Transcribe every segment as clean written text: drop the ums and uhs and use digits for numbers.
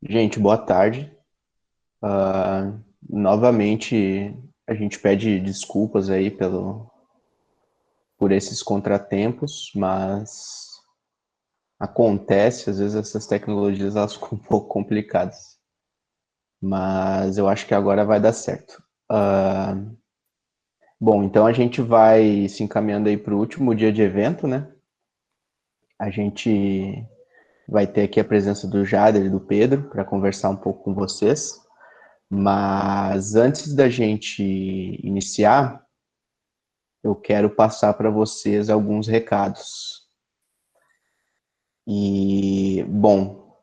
Gente, boa tarde. Novamente, a gente pede desculpas aí por esses contratempos, mas acontece, às vezes essas tecnologias elas ficam um pouco complicadas, mas eu acho que agora vai dar certo. Ah, Bom, então a gente vai se encaminhando aí para o último dia de evento, né? A gente vai ter aqui a presença do Jader e do Pedro para conversar um pouco com vocês, mas antes da gente iniciar, eu quero passar para vocês alguns recados. E, bom,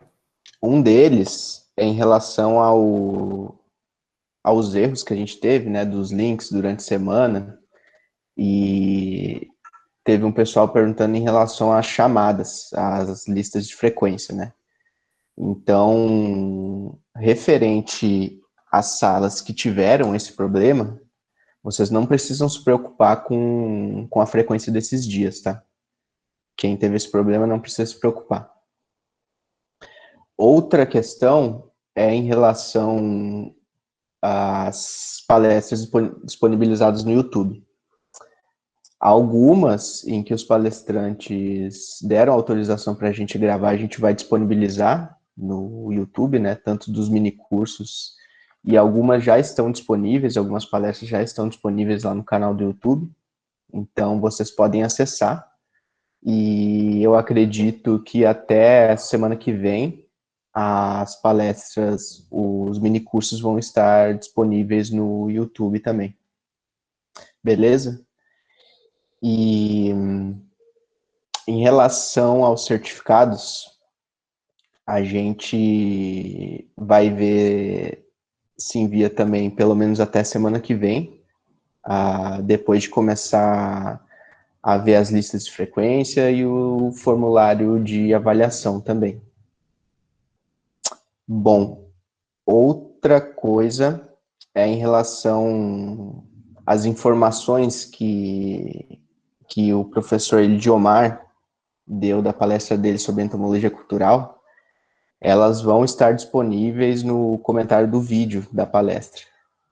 um deles é em relação aos erros que a gente teve, né, dos links durante a semana, e teve um pessoal perguntando em relação às chamadas, às listas de frequência, né? Então, referente às salas que tiveram esse problema, vocês não precisam se preocupar com a frequência desses dias, tá? Quem teve esse problema não precisa se preocupar. Outra questão é em relação às palestras disponibilizadas no YouTube. Algumas em que os palestrantes deram autorização para a gente gravar, a gente vai disponibilizar no YouTube, né? Tanto dos mini cursos, e algumas já estão disponíveis, algumas palestras já estão disponíveis lá no canal do YouTube. Então vocês podem acessar. E eu acredito que até semana que vem as palestras, os minicursos vão estar disponíveis no YouTube também. Beleza? E em relação aos certificados, a gente vai ver se envia também, pelo menos até semana que vem, depois de começar a ver as listas de frequência e o formulário de avaliação também. Bom, outra coisa é em relação às informações que o professor Elidiomar deu da palestra dele sobre entomologia cultural. Elas vão estar disponíveis no comentário do vídeo da palestra,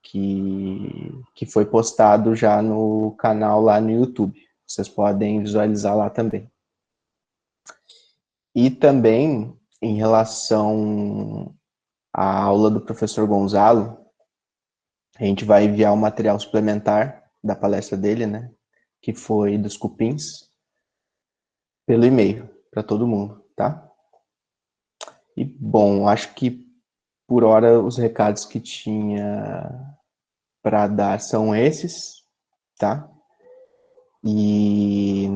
que foi postado já no canal lá no YouTube. Vocês podem visualizar lá também. E também, em relação à aula do professor Gonzalo, a gente vai enviar um material suplementar da palestra dele, né? Que foi dos cupins, pelo e-mail, para todo mundo, tá? E, bom, acho que por hora os recados que tinha para dar são esses, tá? E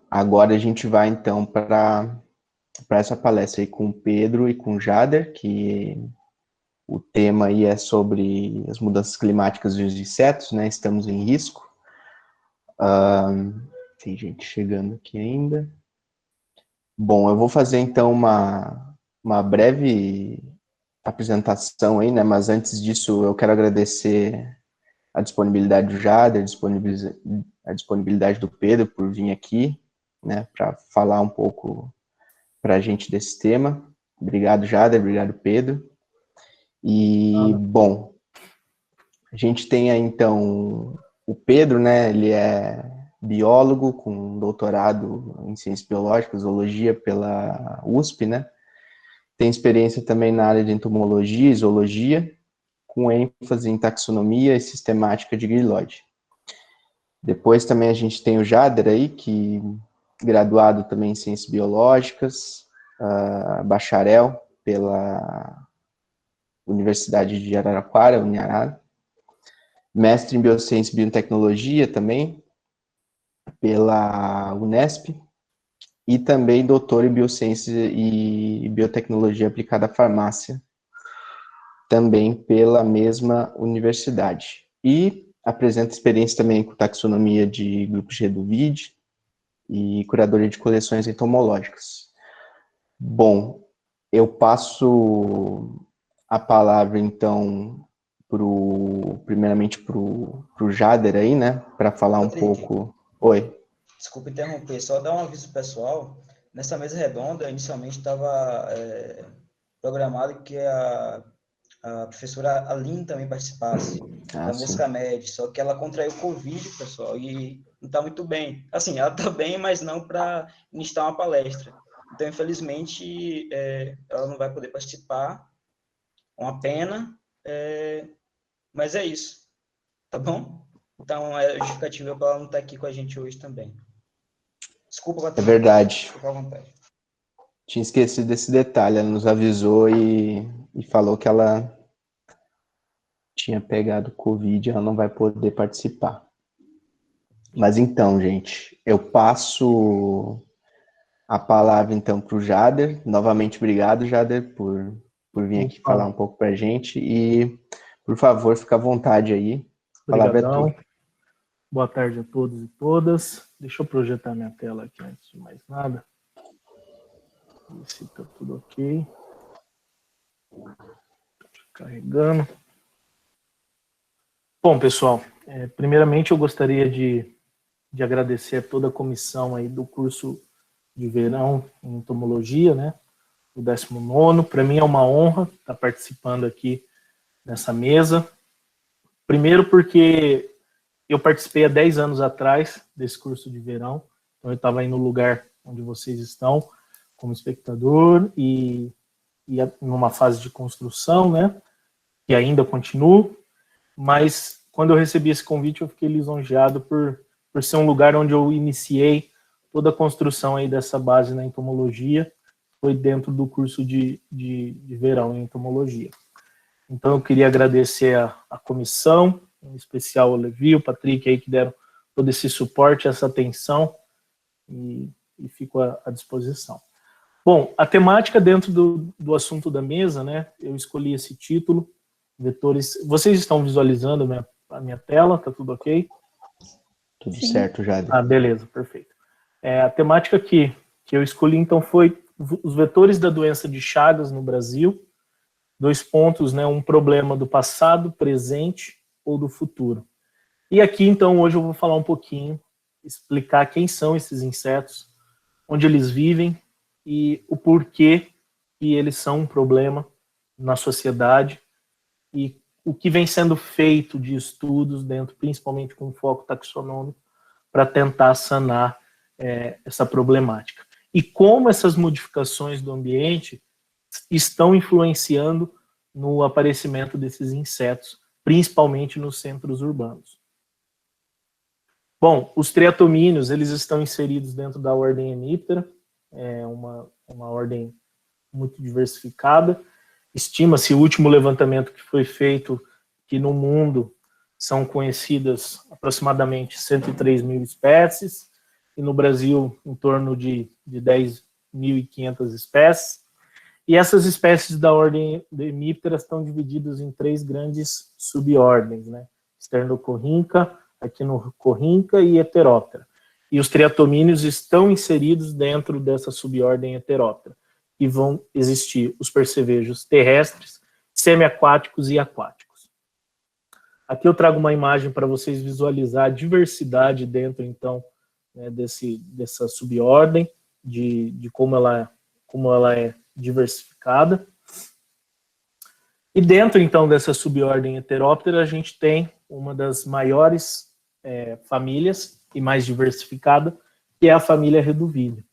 agora a gente vai então para essa palestra aí com o Pedro e com o Jader, que o tema aí é sobre as mudanças climáticas e os insetos, né? Estamos em risco. Tem gente chegando aqui ainda. Bom, eu vou fazer então uma breve apresentação aí, né? Mas antes disso, eu quero agradecer a disponibilidade do Jader, a disponibilidade do Pedro por vir aqui, né? Para falar um pouco para a gente desse tema. Obrigado, Jader, obrigado, Pedro. E, bom, a gente tem aí, então, o Pedro, né? Ele é biólogo com doutorado em ciências biológicas, zoologia pela USP, né? Tem experiência também na área de entomologia e zoologia, com ênfase em taxonomia e sistemática de griloide. Depois também a gente tem o Jader aí, que graduado também em ciências biológicas, bacharel pela Universidade de Araraquara, Uniarara, mestre em biociência e biotecnologia também pela Unesp, e também doutor em biociência e biotecnologia aplicada à farmácia, também pela mesma universidade. E apresenta experiência também com taxonomia de grupos de reduvide e curadoria de coleções entomológicas. Bom, eu passo a palavra, então, primeiramente para o Jader aí, né, para falar um Patrick, pouco. Oi. desculpa interromper, só dar um aviso pessoal. Nessa mesa redonda, inicialmente estava programado que a professora Aline também participasse, da Muscamed, só que ela contraiu Covid, pessoal, e não está muito bem. Assim, ela está bem, mas não para ministrar uma palestra. Então, infelizmente, ela não vai poder participar, uma pena, mas é isso, tá bom? Então, é justificativa para ela não estar aqui com a gente hoje também. Desculpa, Patrícia. É verdade. Fica à vontade. Tinha esquecido desse detalhe, ela nos avisou e falou que ela tinha pegado Covid, ela não vai poder participar. Mas então, gente, eu passo a palavra então para o Jader. Novamente, obrigado, Jader, por vir aqui falar um pouco para a gente. E, por favor, fica à vontade aí. A palavra é tua. Boa tarde a todos e todas. Deixa eu projetar minha tela aqui antes de mais nada. Ver se está tudo ok. Carregando. Bom, pessoal, primeiramente eu gostaria de agradecer a toda a comissão aí do curso de verão em entomologia, né, o 19º. Para mim é uma honra estar participando aqui nessa mesa. Primeiro porque eu participei há 10 anos atrás desse curso de verão, então eu estava aí no lugar onde vocês estão, como espectador, e numa fase de construção, né, que ainda continuo, mas quando eu recebi esse convite eu fiquei lisonjeado por ser um lugar onde eu iniciei toda a construção aí dessa base na entomologia, foi dentro do curso de verão em entomologia. Então eu queria agradecer a comissão, em especial o Levi, o Patrick aí que deram todo esse suporte, essa atenção, e fico à disposição. Bom, a temática dentro do assunto da mesa, né, eu escolhi esse título, vetores. Vocês estão visualizando a minha tela, tá tudo ok? Tudo certo, Jader. Ah, beleza, perfeito. A temática que eu escolhi, então, foi os vetores da doença de Chagas no Brasil, 2 pontos, né, um problema do passado, presente ou do futuro. E aqui, então, hoje eu vou falar um pouquinho, explicar quem são esses insetos, onde eles vivem e o porquê que eles são um problema na sociedade e o que vem sendo feito de estudos dentro, principalmente com foco taxonômico, para tentar sanar essa problemática. E como essas modificações do ambiente estão influenciando no aparecimento desses insetos, principalmente nos centros urbanos. Bom, os triatomíneos, eles estão inseridos dentro da ordem Hemiptera, uma ordem muito diversificada. Estima-se o último levantamento que foi feito que no mundo são conhecidas aproximadamente 103 mil espécies, e no Brasil em torno de 10.500 espécies. E essas espécies da ordem de Hemiptera estão divididas em 3 grandes subordens, né? Sternocorrynca, Echinocorrynca e Heteroptera. E os triatomíneos estão inseridos dentro dessa subordem Heteroptera. E vão existir os percevejos terrestres, semiaquáticos e aquáticos. Aqui eu trago uma imagem para vocês visualizar a diversidade dentro, então, né, dessa subordem, de como ela é diversificada. E dentro, então, dessa subordem Heteroptera, a gente tem uma das maiores famílias e mais diversificada, que é a família Reduvídea,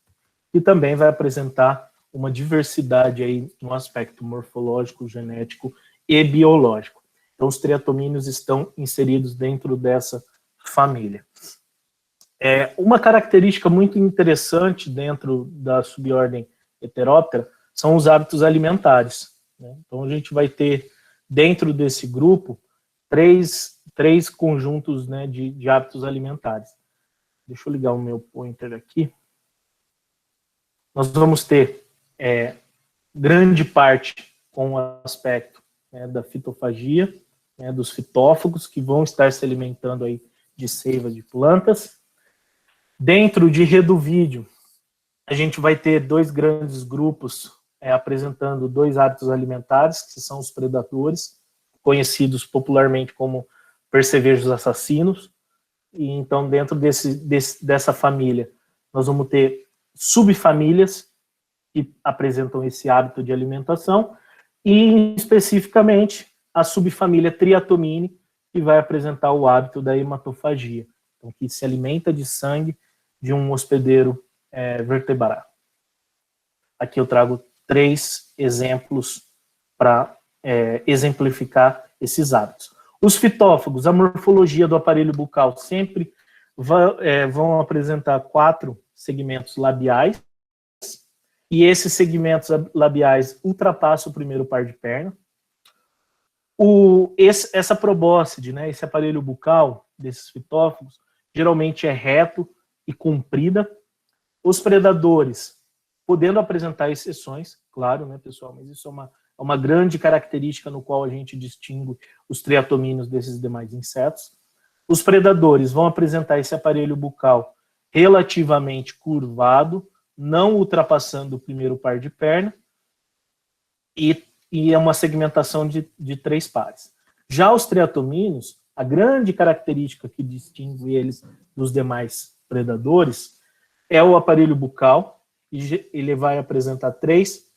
que também vai apresentar uma diversidade aí no aspecto morfológico, genético e biológico. Então, os triatomíneos estão inseridos dentro dessa família. Uma característica muito interessante dentro da subordem Heteroptera são os hábitos alimentares, né? Então, a gente vai ter, dentro desse grupo, três conjuntos, né, de hábitos alimentares. Deixa eu ligar o meu pointer aqui. Nós vamos ter grande parte com o aspecto, né, da fitofagia, né, dos fitófagos, que vão estar se alimentando aí de seiva de plantas. Dentro de Reduvídeo, a gente vai ter 2 grandes grupos apresentando 2 hábitos alimentares, que são os predadores, conhecidos popularmente como percevejos assassinos. E então, dentro dessa família, nós vamos ter subfamílias que apresentam esse hábito de alimentação, e especificamente a subfamília Triatomine, que vai apresentar o hábito da hematofagia, então, que se alimenta de sangue de um hospedeiro vertebrado. Aqui eu trago 3 exemplos para exemplificar esses hábitos. Os fitófagos, a morfologia do aparelho bucal sempre vão apresentar 4 segmentos labiais, e esses segmentos labiais ultrapassam o primeiro par de perna. Essa probóscide, né, esse aparelho bucal desses fitófagos, geralmente é reto e comprida. Os predadores, podendo apresentar exceções, claro, né, pessoal, mas isso é uma grande característica no qual a gente distingue os triatomíneos desses demais insetos. Os predadores vão apresentar esse aparelho bucal relativamente curvado, não ultrapassando o primeiro par de perna, e é uma segmentação de 3 pares. Já os triatomíneos, a grande característica que distingue eles dos demais predadores é o aparelho bucal, e ele vai apresentar 3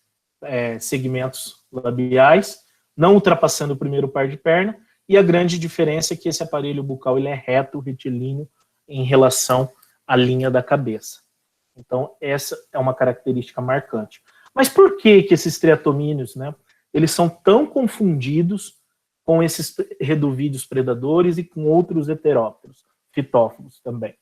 segmentos labiais, não ultrapassando o primeiro par de perna, e a grande diferença é que esse aparelho bucal ele é reto, retilíneo, em relação à linha da cabeça. Então, essa é uma característica marcante. Mas por que esses triatomíneos, né, eles são tão confundidos com esses reduvídeos predadores e com outros heterópteros, fitófagos também?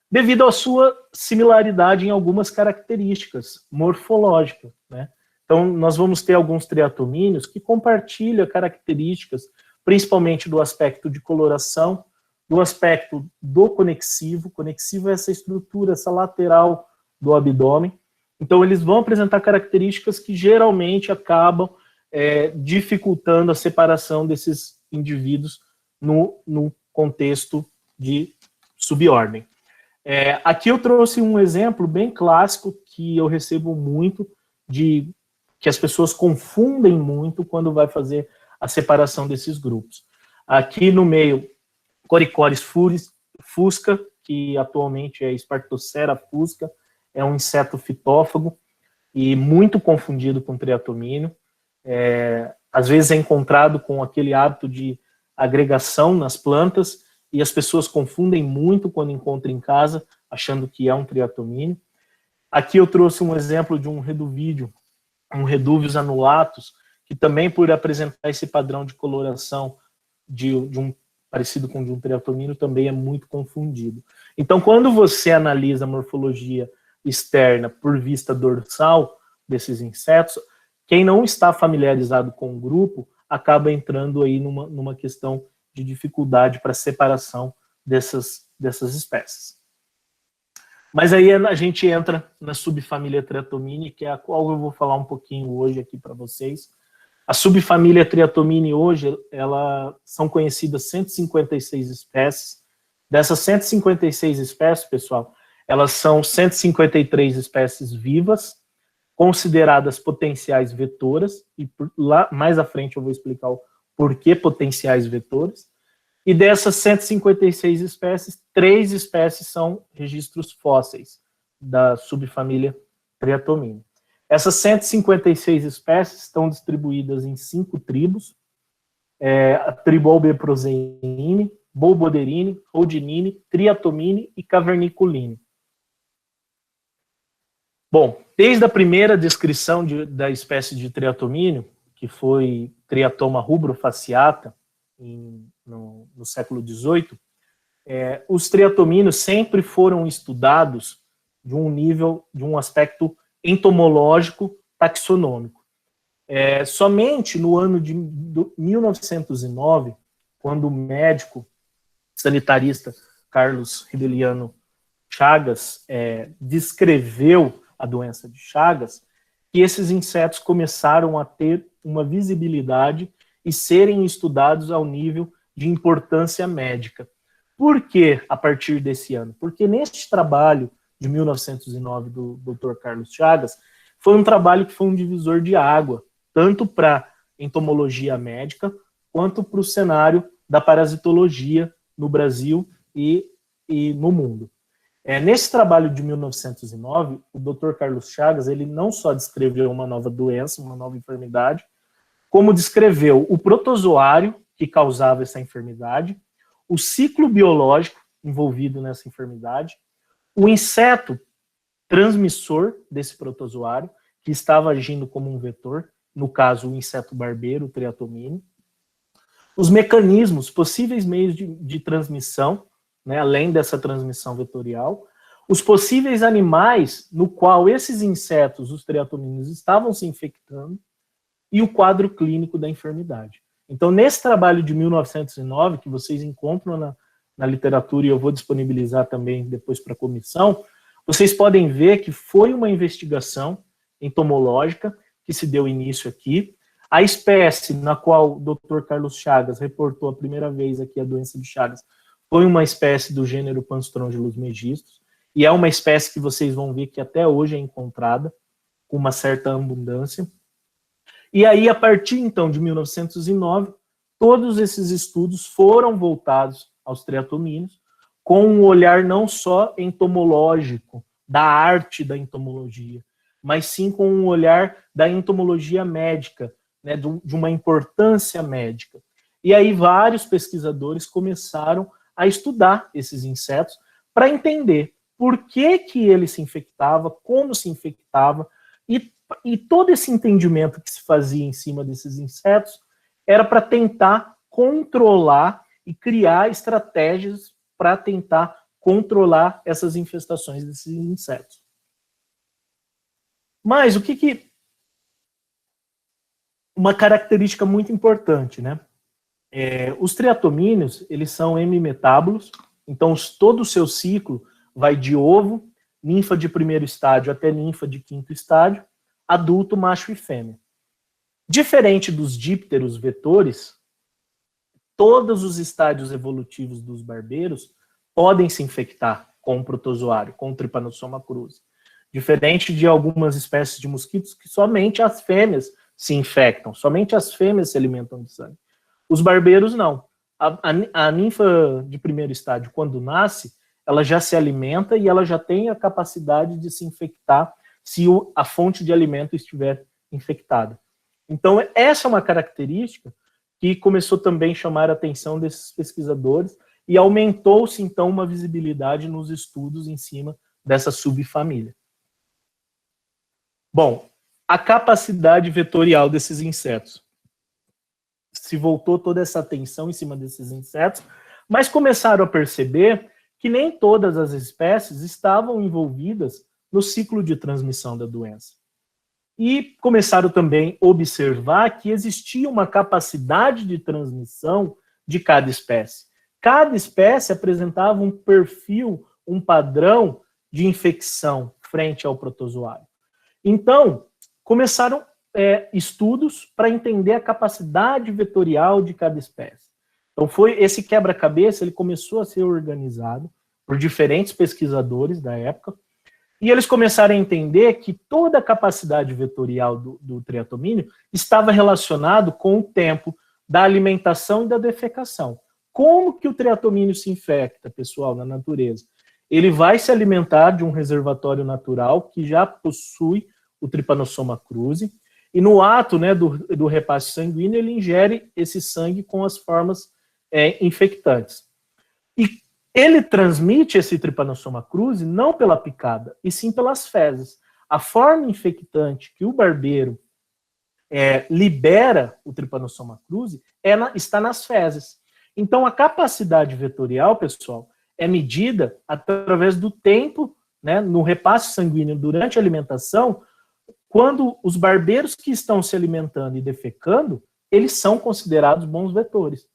Devido à sua similaridade em algumas características morfológicas, né? Então, nós vamos ter alguns triatomíneos que compartilham características, principalmente do aspecto de coloração, do aspecto do conexívo. Conexívo é essa estrutura, essa lateral do abdômen. Então, eles vão apresentar características que geralmente acabam dificultando a separação desses indivíduos no contexto de subordem. Aqui eu trouxe um exemplo bem clássico que eu recebo muito, que as pessoas confundem muito quando vai fazer a separação desses grupos. Aqui no meio, Corycoris fusca, que atualmente é Spartocera fusca, é um inseto fitófago e muito confundido com triatomíneo. Às vezes é encontrado com aquele hábito de agregação nas plantas, e as pessoas confundem muito quando encontram em casa, achando que é um triatomíneo. Aqui eu trouxe um exemplo de um reduvídeo, um Reduvius annulatus, que também, por apresentar esse padrão de coloração de um parecido com o de um triatomíneo, também é muito confundido. Então, quando você analisa a morfologia externa por vista dorsal desses insetos, quem não está familiarizado com o grupo acaba entrando aí numa questão de dificuldade para separação dessas espécies. Mas aí a gente entra na subfamília Triatomine, que é a qual eu vou falar um pouquinho hoje aqui para vocês. A subfamília Triatomine hoje, são conhecidas 156 espécies. Dessas 156 espécies, pessoal, elas são 153 espécies vivas, consideradas potenciais vetoras, e lá mais à frente eu vou explicar o porquê potenciais vetores. E dessas 156 espécies, 3 espécies são registros fósseis da subfamília Triatomine. Essas 156 espécies estão distribuídas em 5 tribos: a tribo Albeproseine, Bolboderine, Rhodinine, Triatomine e Caverniculine. Bom, desde a primeira descrição da espécie de triatomínio, que foi Triatoma rubro-fasciata, no século XVIII, os triatomíneos sempre foram estudados de um aspecto entomológico taxonômico. Somente no ano de 1909, quando o médico sanitarista Carlos Rideliano Chagas descreveu a doença de Chagas, que esses insetos começaram a ter uma visibilidade e serem estudados ao nível de importância médica. Por que a partir desse ano? Porque neste trabalho de 1909 do Dr. Carlos Chagas, foi um trabalho que foi um divisor de água, tanto para entomologia médica, quanto para o cenário da parasitologia no Brasil e no mundo. Nesse trabalho de 1909, o Dr. Carlos Chagas, ele não só descreveu uma nova doença, uma nova enfermidade, como descreveu o protozoário que causava essa enfermidade, o ciclo biológico envolvido nessa enfermidade, o inseto transmissor desse protozoário, que estava agindo como um vetor, no caso o inseto barbeiro, o triatomínio, os mecanismos, possíveis meios de transmissão, né, além dessa transmissão vetorial, os possíveis animais no qual esses insetos, os triatomíneos, estavam se infectando, e o quadro clínico da enfermidade. Então, nesse trabalho de 1909, que vocês encontram na literatura, e eu vou disponibilizar também depois para a comissão, vocês podem ver que foi uma investigação entomológica que se deu início aqui. A espécie na qual o Dr. Carlos Chagas reportou a primeira vez aqui a doença de Chagas foi uma espécie do gênero Panstrongelus megistus, e é uma espécie que vocês vão ver que até hoje é encontrada com uma certa abundância. E aí, a partir, então, de 1909, todos esses estudos foram voltados aos triatomíneos, com um olhar não só entomológico, da arte da entomologia, mas sim com um olhar da entomologia médica, né, de uma importância médica. E aí, vários pesquisadores começaram a estudar esses insetos para entender por que ele se infectava, como se infectava, e todo esse entendimento que se fazia em cima desses insetos era para tentar controlar e criar estratégias para tentar controlar essas infestações desses insetos. Mas o que uma característica muito importante, né? Os triatomíneos, eles são hemimetábulos, então todo o seu ciclo vai de ovo, ninfa de primeiro estágio até ninfa de quinto estágio, adulto, macho e fêmea. Diferente dos dípteros vetores, todos os estádios evolutivos dos barbeiros podem se infectar com o protozoário, com o Trypanosoma cruzi. Diferente de algumas espécies de mosquitos que somente as fêmeas se infectam, somente as fêmeas se alimentam de sangue. Os barbeiros não. A ninfa de primeiro estágio, quando nasce, ela já se alimenta e ela já tem a capacidade de se infectar se a fonte de alimento estiver infectada. Então, essa é uma característica que começou também a chamar a atenção desses pesquisadores e aumentou-se, então, uma visibilidade nos estudos em cima dessa subfamília. Bom, a capacidade vetorial desses insetos. Se voltou toda essa atenção em cima desses insetos, mas começaram a perceber que nem todas as espécies estavam envolvidas no ciclo de transmissão da doença. E começaram também a observar que existia uma capacidade de transmissão de cada espécie. Cada espécie apresentava um perfil, um padrão de infecção frente ao protozoário. Então, começaram estudos para entender a capacidade vetorial de cada espécie. Então, esse quebra-cabeça, ele começou a ser organizado por diferentes pesquisadores da época, e eles começaram a entender que toda a capacidade vetorial do triatomínio estava relacionado com o tempo da alimentação e da defecação. Como que o triatomínio se infecta, pessoal, na natureza? Ele vai se alimentar de um reservatório natural que já possui o Trypanosoma cruzi, e no ato, né, do repasse sanguíneo, ele ingere esse sangue com as formas infectantes. E ele transmite esse Trypanosoma cruzi não pela picada, e sim pelas fezes. A forma infectante que o barbeiro libera o Trypanosoma cruzi está nas fezes. Então, a capacidade vetorial, pessoal, é medida através do tempo, né, no repasse sanguíneo durante a alimentação, quando os barbeiros que estão se alimentando e defecando, eles são considerados bons vetores.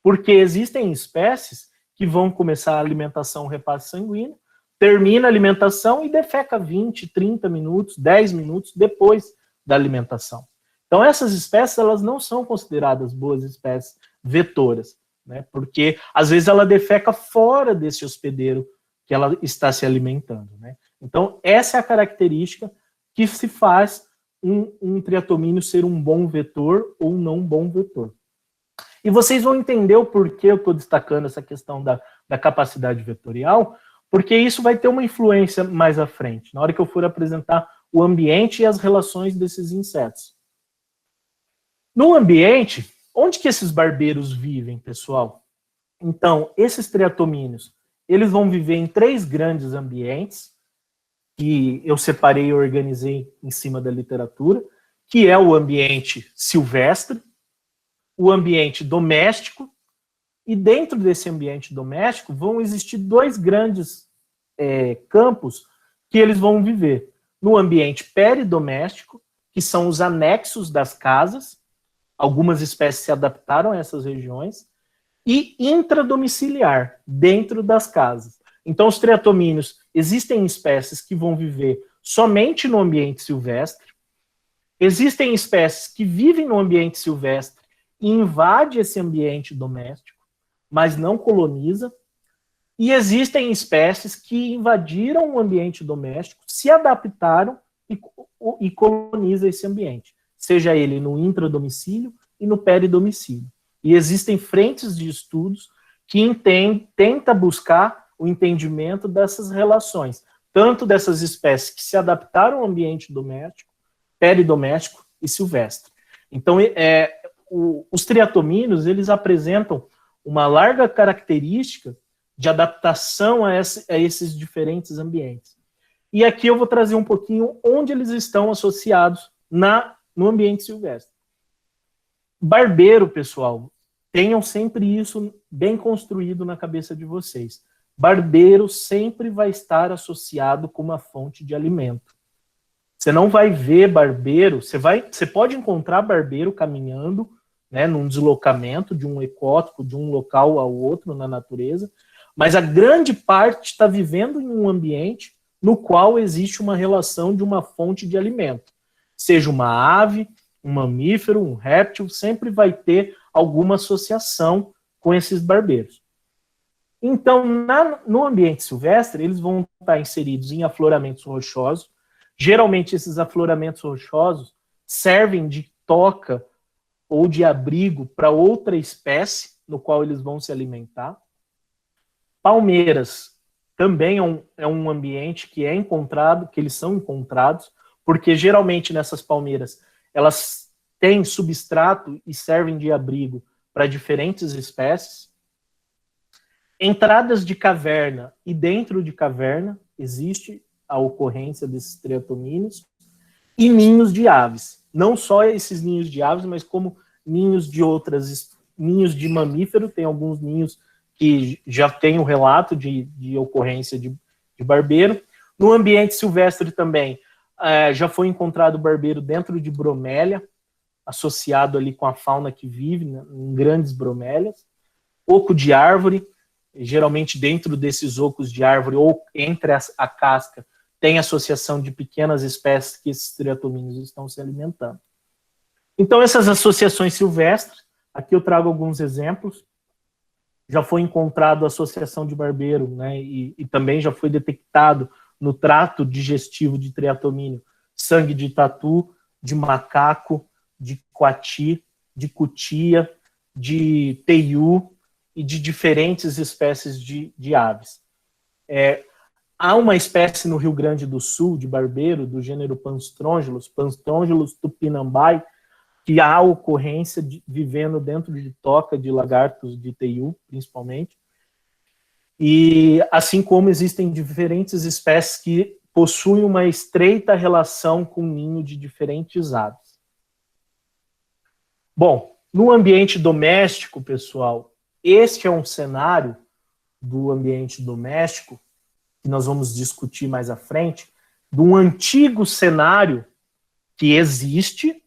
Porque existem espécies que vão começar a alimentação, o repasse sanguíneo, termina a alimentação e defeca 20, 30 minutos, 10 minutos depois da alimentação. Então, essas espécies, elas não são consideradas boas espécies vetoras, né? Porque, às vezes, ela defeca fora desse hospedeiro que ela está se alimentando, né? Então, essa é a característica que se faz um triatomínio ser um bom vetor ou não bom vetor. E vocês vão entender o porquê eu estou destacando essa questão da capacidade vetorial, porque isso vai ter uma influência mais à frente, na hora que eu for apresentar o ambiente e as relações desses insetos. No ambiente, onde que esses barbeiros vivem, pessoal? Então, esses triatomíneos, eles vão viver em 3 grandes ambientes, que eu separei e organizei em cima da literatura, que é o ambiente silvestre, o ambiente doméstico, e dentro desse ambiente doméstico vão existir 2 grandes campos que eles vão viver. No ambiente peridoméstico, que são os anexos das casas, algumas espécies se adaptaram a essas regiões, e intradomiciliar, dentro das casas. Então, os triatomíneos, existem espécies que vão viver somente no ambiente silvestre, existem espécies que vivem no ambiente silvestre e invadem esse ambiente doméstico, mas não coloniza, e existem espécies que invadiram o ambiente doméstico, se adaptaram e colonizam esse ambiente, seja ele no intradomicílio e no peridomicílio. E existem frentes de estudos que tenta buscar o entendimento dessas relações, tanto dessas espécies que se adaptaram ao ambiente doméstico, peridoméstico e silvestre. Então, os triatomíneos, eles apresentam uma larga característica de adaptação a esses diferentes ambientes. E aqui eu vou trazer um pouquinho onde eles estão associados no ambiente silvestre. Barbeiro, pessoal, tenham sempre isso bem construído na cabeça de vocês. Barbeiro sempre vai estar associado com uma fonte de alimento. Você não vai ver barbeiro, você pode encontrar barbeiro caminhando, né, num deslocamento de um ecótico, de um local ao outro na natureza, mas a grande parte está vivendo em um ambiente no qual existe uma relação de uma fonte de alimento. Seja uma ave, um mamífero, um réptil, sempre vai ter alguma associação com esses barbeiros. Então, no ambiente silvestre, eles vão estar inseridos em afloramentos rochosos. Geralmente, esses afloramentos rochosos servem de toca ou de abrigo para outra espécie no qual eles vão se alimentar. Palmeiras também é um ambiente que eles são encontrados, porque geralmente nessas palmeiras elas têm substrato e servem de abrigo para diferentes espécies. Entradas de caverna e dentro de caverna existe a ocorrência desses triatomíneos, e ninhos de aves. Não só esses ninhos de aves, mas como ninhos de mamífero, tem alguns ninhos que já tem o relato de ocorrência de barbeiro. No ambiente silvestre também, já foi encontrado barbeiro dentro de bromélia, associado ali com a fauna que vive, né, em grandes bromélias. Oco de árvore, geralmente dentro desses ocos de árvore ou entre a casca, tem associação de pequenas espécies que esses triatomíneos estão se alimentando. Então, essas associações silvestres, aqui eu trago alguns exemplos. Já foi encontrado associação de barbeiro, né, e também já foi detectado no trato digestivo de triatomínio sangue de tatu, de macaco, de coati, de cutia, de teiu e de diferentes espécies de aves. Há uma espécie no Rio Grande do Sul de barbeiro do gênero Panstrongelus tupinambai, que há ocorrência vivendo dentro de toca de lagartos de teiu, principalmente. E assim como existem diferentes espécies que possuem uma estreita relação com o ninho de diferentes aves. Bom, no ambiente doméstico, pessoal, este é um cenário do ambiente doméstico que nós vamos discutir mais à frente, de um antigo cenário que existe,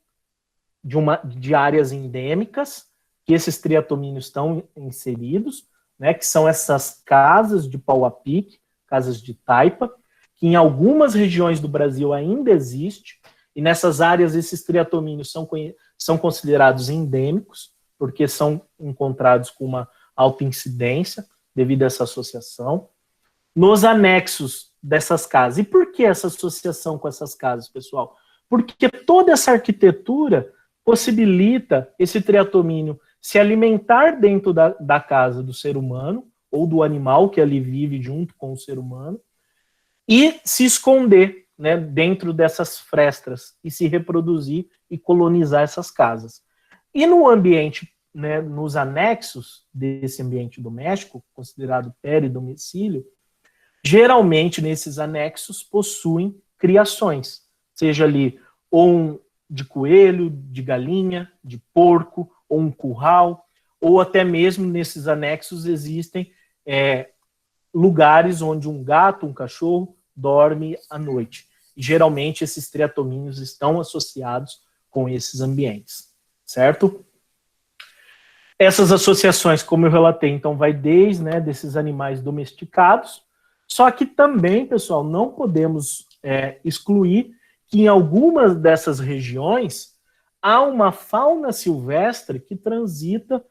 de áreas endêmicas, que esses triatomíneos estão inseridos, né, que são essas casas de pau a pique, casas de taipa, que em algumas regiões do Brasil ainda existe, e nessas áreas esses triatomíneos são considerados endêmicos, porque são encontrados com uma alta incidência devido a essa associação. Nos anexos dessas casas. E por que essa associação com essas casas, pessoal? Porque toda essa arquitetura possibilita esse triatomínio se alimentar dentro da casa do ser humano, ou do animal que ali vive junto com o ser humano, e se esconder, né, dentro dessas frestas, e se reproduzir e colonizar essas casas. E no ambiente, né, nos anexos desse ambiente doméstico, considerado peridomicílio, geralmente nesses anexos possuem criações, seja ali ou de coelho, de galinha, de porco, ou um curral, ou até mesmo nesses anexos existem lugares onde um gato, um cachorro, dorme à noite. E, geralmente esses triatomíneos estão associados com esses ambientes, certo? Essas associações, como eu relatei, então vai desde, né, desses animais domesticados, só que também, pessoal, não podemos excluir que em algumas dessas regiões há uma fauna silvestre que transita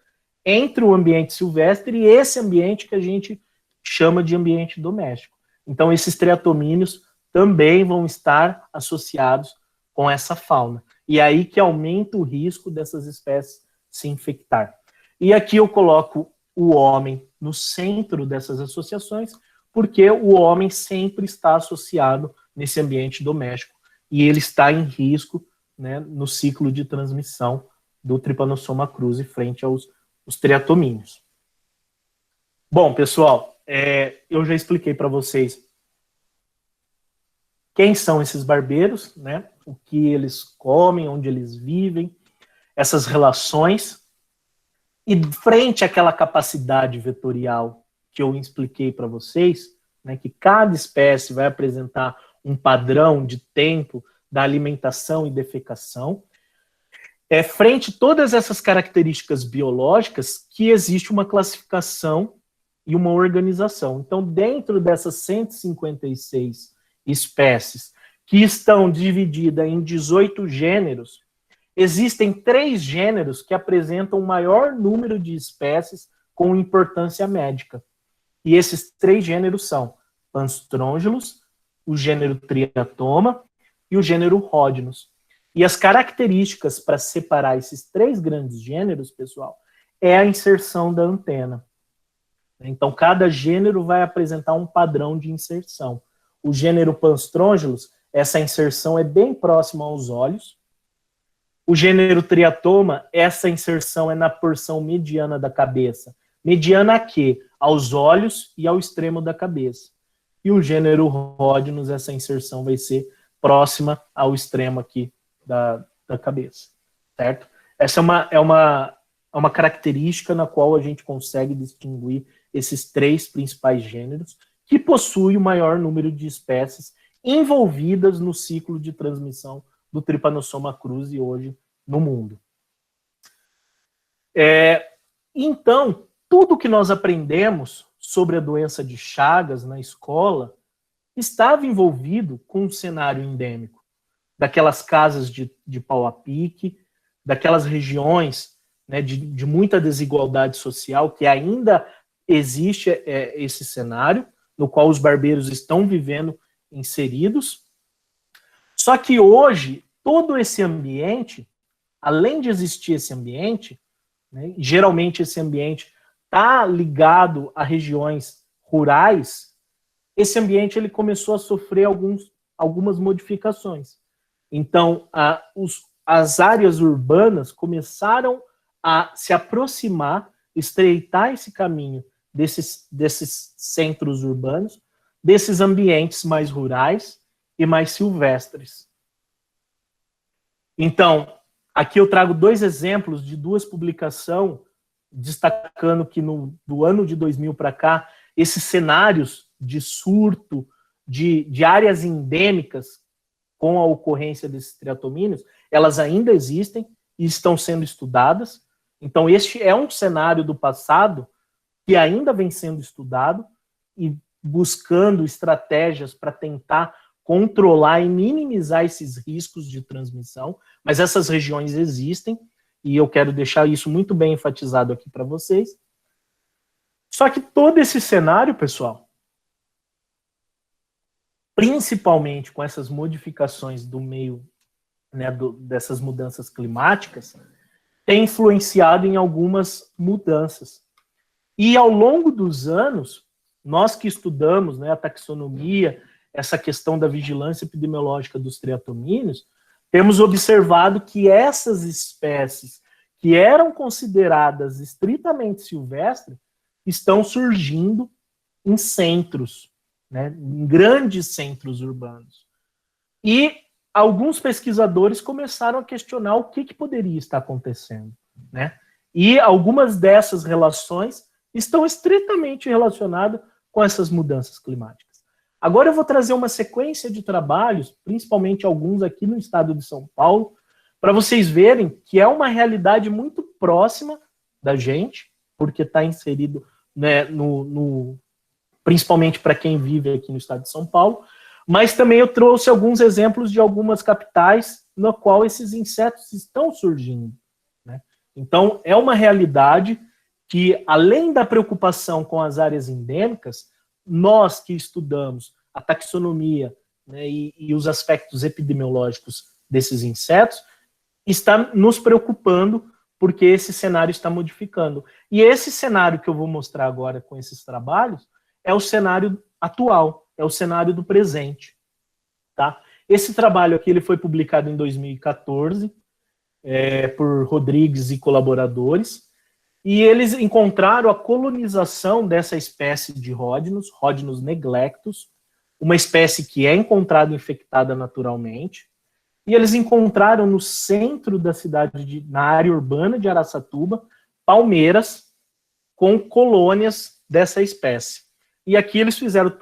entre o ambiente silvestre e esse ambiente que a gente chama de ambiente doméstico. Então, esses triatomíneos também vão estar associados com essa fauna. E aí que aumenta o risco dessas espécies se infectar. E aqui eu coloco o homem no centro dessas associações, porque o homem sempre está associado nesse ambiente doméstico e ele está em risco, né, no ciclo de transmissão do Trypanosoma cruzi frente aos triatomíneos. Bom, pessoal, eu já expliquei para vocês quem são esses barbeiros, né, o que eles comem, onde eles vivem, essas relações. E frente àquela capacidade vetorial que eu expliquei para vocês, né, que cada espécie vai apresentar um padrão de tempo da alimentação e defecação, frente a todas essas características biológicas que existe uma classificação e uma organização. Então, dentro dessas 156 espécies, que estão divididas em 18 gêneros, existem 3 gêneros que apresentam o maior número de espécies com importância médica. E esses 3 gêneros são Panstrongylus, o gênero Triatoma e o gênero Rhodnus. E as características para separar esses 3 grandes gêneros, pessoal, é a inserção da antena. Então, cada gênero vai apresentar um padrão de inserção. O gênero Panstrongylus, essa inserção é bem próxima aos olhos. O gênero Triatoma, essa inserção é na porção mediana da cabeça. Mediana a quê? Aos olhos e ao extremo da cabeça. E o gênero Rhodnus, essa inserção vai ser próxima ao extremo aqui da cabeça, certo? Essa é uma característica na qual a gente consegue distinguir esses 3 principais gêneros, que possuem o maior número de espécies envolvidas no ciclo de transmissão do Trypanosoma cruzi hoje no mundo. Então, tudo que nós aprendemos sobre a doença de Chagas na escola estava envolvido com um cenário endêmico, daquelas casas de pau a pique, daquelas regiões, né, de muita desigualdade social, que ainda existe esse cenário, no qual os barbeiros estão vivendo inseridos. Só que hoje, todo esse ambiente, além de existir esse ambiente, né, geralmente esse ambiente está ligado a regiões rurais, esse ambiente ele começou a sofrer algumas modificações. Então, as áreas urbanas começaram a se aproximar, estreitar esse caminho desses centros urbanos, desses ambientes mais rurais e mais silvestres. Então, aqui eu trago 2 exemplos de 2 publicações, destacando que do ano de 2000 para cá, esses cenários de surto de áreas endêmicas com a ocorrência desses triatomíneos, elas ainda existem e estão sendo estudadas. Então, este é um cenário do passado que ainda vem sendo estudado e buscando estratégias para tentar controlar e minimizar esses riscos de transmissão, mas essas regiões existem e eu quero deixar isso muito bem enfatizado aqui para vocês. Só que todo esse cenário, pessoal, principalmente com essas modificações do meio, né, dessas mudanças climáticas, tem influenciado em algumas mudanças. E ao longo dos anos, nós que estudamos, né, a taxonomia, essa questão da vigilância epidemiológica dos triatomíneos, temos observado que essas espécies que que eram consideradas estritamente silvestres estão surgindo em centros, né, em grandes centros urbanos. E alguns pesquisadores começaram a questionar o que poderia estar acontecendo, né? E algumas dessas relações estão estritamente relacionadas com essas mudanças climáticas. Agora eu vou trazer uma sequência de trabalhos, principalmente alguns aqui no estado de São Paulo, para vocês verem que é uma realidade muito próxima da gente, porque está inserido, né, principalmente para quem vive aqui no estado de São Paulo, mas também eu trouxe alguns exemplos de algumas capitais no qual esses insetos estão surgindo, né? Então, é uma realidade que, além da preocupação com as áreas endêmicas, nós que estudamos a taxonomia, né, e os aspectos epidemiológicos desses insetos, está nos preocupando porque esse cenário está modificando. E esse cenário que eu vou mostrar agora com esses trabalhos é o cenário atual, é o cenário do presente. Tá? Esse trabalho aqui ele foi publicado em 2014 por Rodrigues e colaboradores, e eles encontraram a colonização dessa espécie de Rhodinus neglectus, uma espécie que é encontrada infectada naturalmente, e eles encontraram no centro da cidade, na área urbana de Araçatuba, palmeiras com colônias dessa espécie. E aqui eles fizeram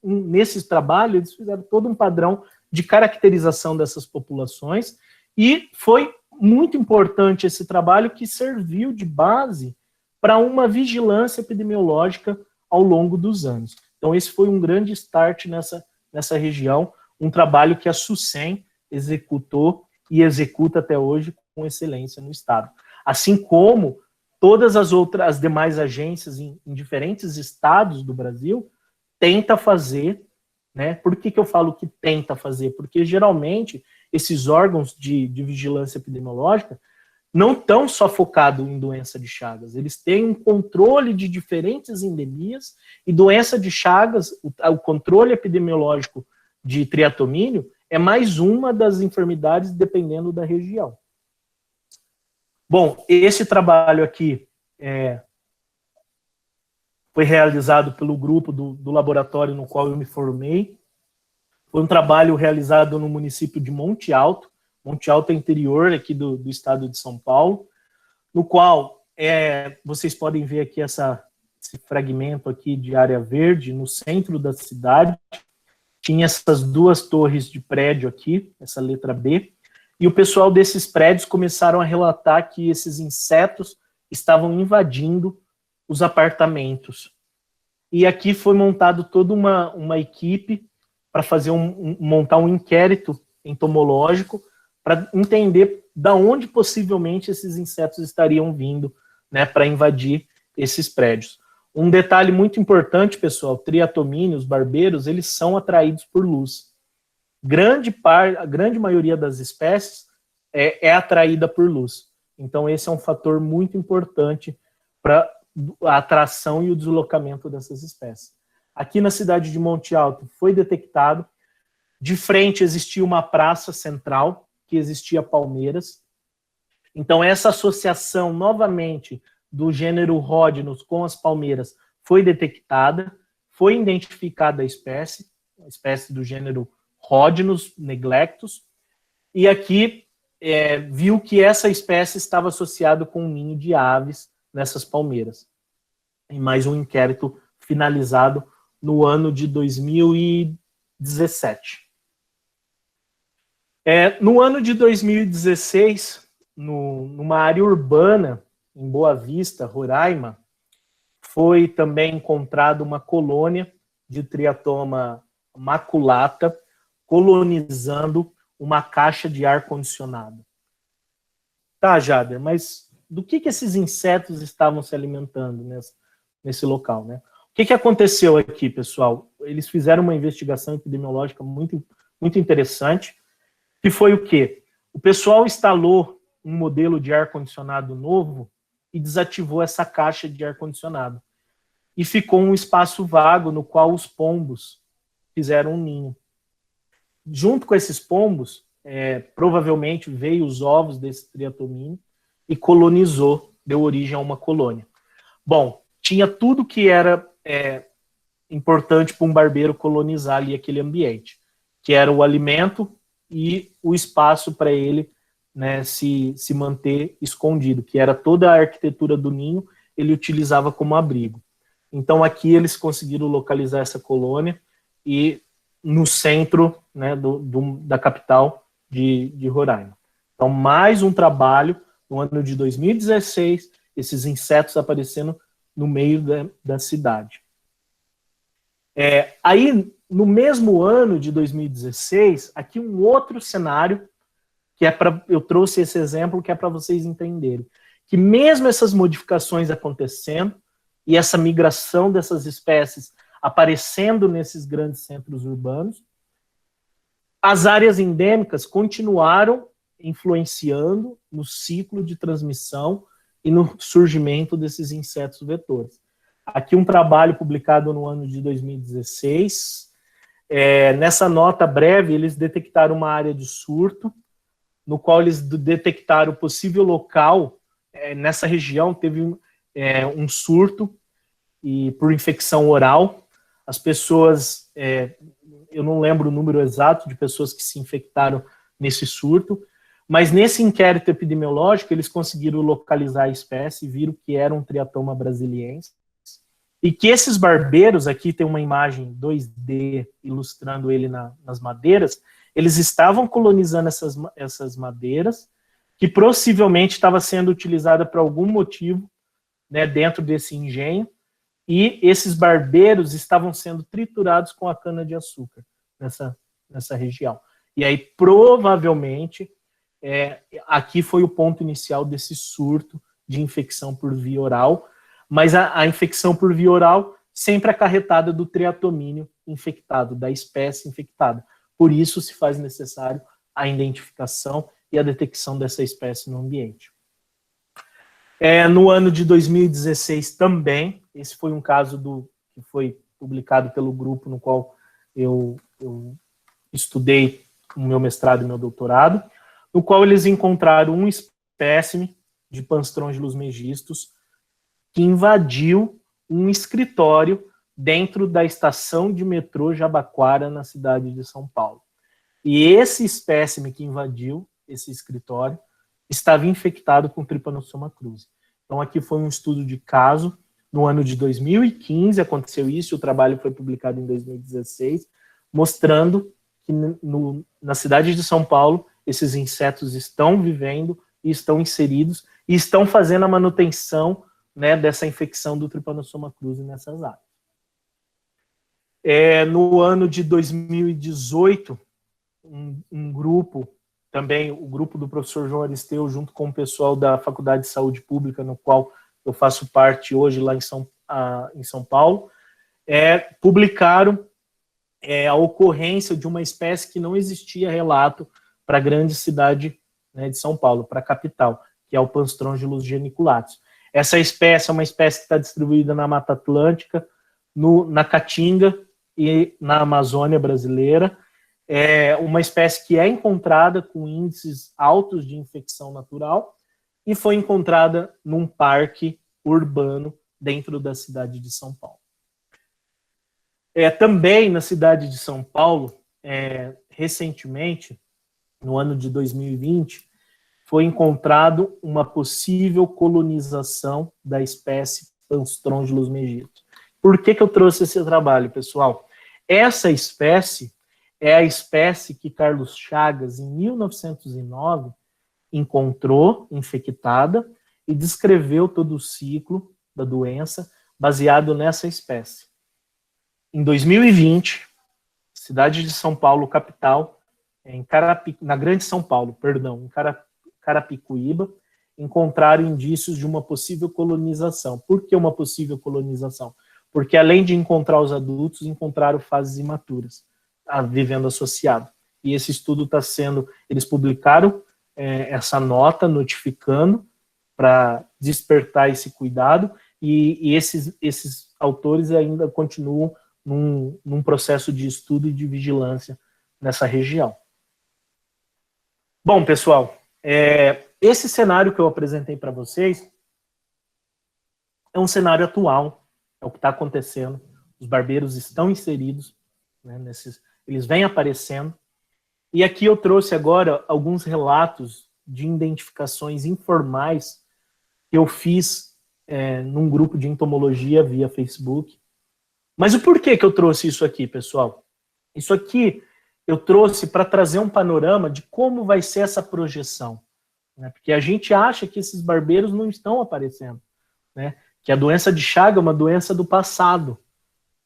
nesse trabalho, eles fizeram todo um padrão de caracterização dessas populações, e foi muito importante esse trabalho que serviu de base para uma vigilância epidemiológica ao longo dos anos. Então esse foi um grande start nessa região, um trabalho que a SUSEM executou e executa até hoje com excelência no estado. Assim como todas as demais agências em diferentes estados do Brasil tenta fazer, né? Por que eu falo que tenta fazer? Porque geralmente esses órgãos de vigilância epidemiológica não estão só focados em doença de Chagas, eles têm um controle de diferentes endemias, e doença de Chagas, o controle epidemiológico de triatomínio é mais uma das enfermidades dependendo da região. Bom, esse trabalho aqui foi realizado pelo grupo do laboratório no qual eu me formei. Foi um trabalho realizado no município de Monte Alto. Monte Alto é interior aqui do estado de São Paulo, no qual vocês podem ver aqui esse fragmento aqui de área verde no centro da cidade. Tinha essas duas torres de prédio aqui, essa letra B, e o pessoal desses prédios começaram a relatar que esses insetos estavam invadindo os apartamentos. E aqui foi montado toda uma equipe para fazer montar um inquérito entomológico para entender da onde possivelmente esses insetos estariam vindo, né, para invadir esses prédios. Um detalhe muito importante, pessoal, triatomíneos, barbeiros, eles são atraídos por luz. A grande maioria das espécies é atraída por luz. Então esse é um fator muito importante para a atração e o deslocamento dessas espécies. Aqui na cidade de Monte Alto foi detectado, de frente existia uma praça central, que existia palmeiras. Então essa associação, novamente, do gênero Rhodinus com as palmeiras foi detectada, foi identificada a espécie do gênero Rhodinus neglectus, e aqui viu que essa espécie estava associada com um ninho de aves nessas palmeiras. E mais um inquérito finalizado no ano de 2017. No ano de 2016, numa área urbana, em Boa Vista, Roraima, foi também encontrada uma colônia de Triatoma maculata colonizando uma caixa de ar-condicionado. Tá, Jader, mas do que esses insetos estavam se alimentando nesse local, né? O que aconteceu aqui, pessoal? Eles fizeram uma investigação epidemiológica muito, muito interessante, que foi o quê? O pessoal instalou um modelo de ar-condicionado novo e desativou essa caixa de ar-condicionado. E ficou um espaço vago no qual os pombos fizeram um ninho. Junto com esses pombos, provavelmente veio os ovos desse triatomínio, e colonizou, deu origem a uma colônia. Bom, tinha tudo que era importante para um barbeiro colonizar ali aquele ambiente, que era o alimento e o espaço para ele, né, se manter escondido, que era toda a arquitetura do ninho, ele utilizava como abrigo. Então aqui eles conseguiram localizar essa colônia e no centro, né, da capital de Roraima. Então mais um trabalho no ano de 2016, esses insetos aparecendo no meio da cidade. Aí, no mesmo ano de 2016, aqui um outro cenário, que eu trouxe esse exemplo que é para vocês entenderem, que mesmo essas modificações acontecendo, e essa migração dessas espécies aparecendo nesses grandes centros urbanos, as áreas endêmicas continuaram influenciando no ciclo de transmissão e no surgimento desses insetos vetores. Aqui um trabalho publicado no ano de 2016. Nessa nota breve, eles detectaram uma área de surto, no qual eles detectaram o possível local. Nessa região teve um surto e por infecção oral. As pessoas, eu não lembro o número exato de pessoas que se infectaram nesse surto, mas nesse inquérito epidemiológico eles conseguiram localizar a espécie e viram que era um Triatoma brasiliense. E que esses barbeiros, aqui tem uma imagem 2D ilustrando ele nas madeiras, eles estavam colonizando essas madeiras, que possivelmente estava sendo utilizada por algum motivo, né, dentro desse engenho, e esses barbeiros estavam sendo triturados com a cana-de-açúcar nessa região. E aí, provavelmente, aqui foi o ponto inicial desse surto de infecção por via oral, mas a infecção por via oral sempre acarretada do triatomínio infectado, da espécie infectada. Por isso se faz necessário a identificação e a detecção dessa espécie no ambiente. No ano de 2016 também, esse foi um caso que foi publicado pelo grupo no qual eu estudei o meu mestrado e meu doutorado, no qual eles encontraram um espécime de Panstrongylos megistus que invadiu um escritório dentro da estação de metrô Jabaquara, na cidade de São Paulo. E esse espécime que invadiu esse escritório estava infectado com Trypanosoma cruzi. Então aqui foi um estudo de caso, no ano de 2015 aconteceu isso, o trabalho foi publicado em 2016, mostrando que na cidade de São Paulo esses insetos estão vivendo e estão inseridos e estão fazendo a manutenção, né, dessa infecção do Trypanosoma cruzi nessas áreas. No ano de 2018, um grupo, também o grupo do professor João Aristeu, junto com o pessoal da Faculdade de Saúde Pública, no qual eu faço parte hoje lá em São Paulo, publicaram a ocorrência de uma espécie que não existia relato para a grande cidade, né, de São Paulo, para a capital, que é o Panstrongylos geniculatus. Essa espécie é uma espécie que está distribuída na Mata Atlântica, na Caatinga e na Amazônia brasileira. É uma espécie que é encontrada com índices altos de infecção natural e foi encontrada num parque urbano dentro da cidade de São Paulo. Também na cidade de São Paulo, recentemente, no ano de 2020, foi encontrado uma possível colonização da espécie Panstrongylos megistus. Por que eu trouxe esse trabalho, pessoal? Essa espécie é a espécie que Carlos Chagas, em 1909, encontrou infectada e descreveu todo o ciclo da doença baseado nessa espécie. Em 2020, cidade de São Paulo, capital, na Grande São Paulo, perdão, em Carapicuíba, encontraram indícios de uma possível colonização. Por que uma possível colonização? Porque além de encontrar os adultos, encontraram fases imaturas, vivendo associado. E esse estudo está sendo, eles publicaram essa nota notificando para despertar esse cuidado, e esses autores ainda continuam num processo de estudo e de vigilância nessa região. Bom, pessoal, esse cenário que eu apresentei para vocês é um cenário atual, é o que está acontecendo. Os barbeiros estão inseridos, né, eles vêm aparecendo. E aqui eu trouxe agora alguns relatos de identificações informais que eu fiz num grupo de entomologia via Facebook. Mas o porquê que eu trouxe isso aqui, pessoal? Isso aqui eu trouxe para trazer um panorama de como vai ser essa projeção, né? Porque a gente acha que esses barbeiros não estão aparecendo, né? Que a doença de Chaga é uma doença do passado,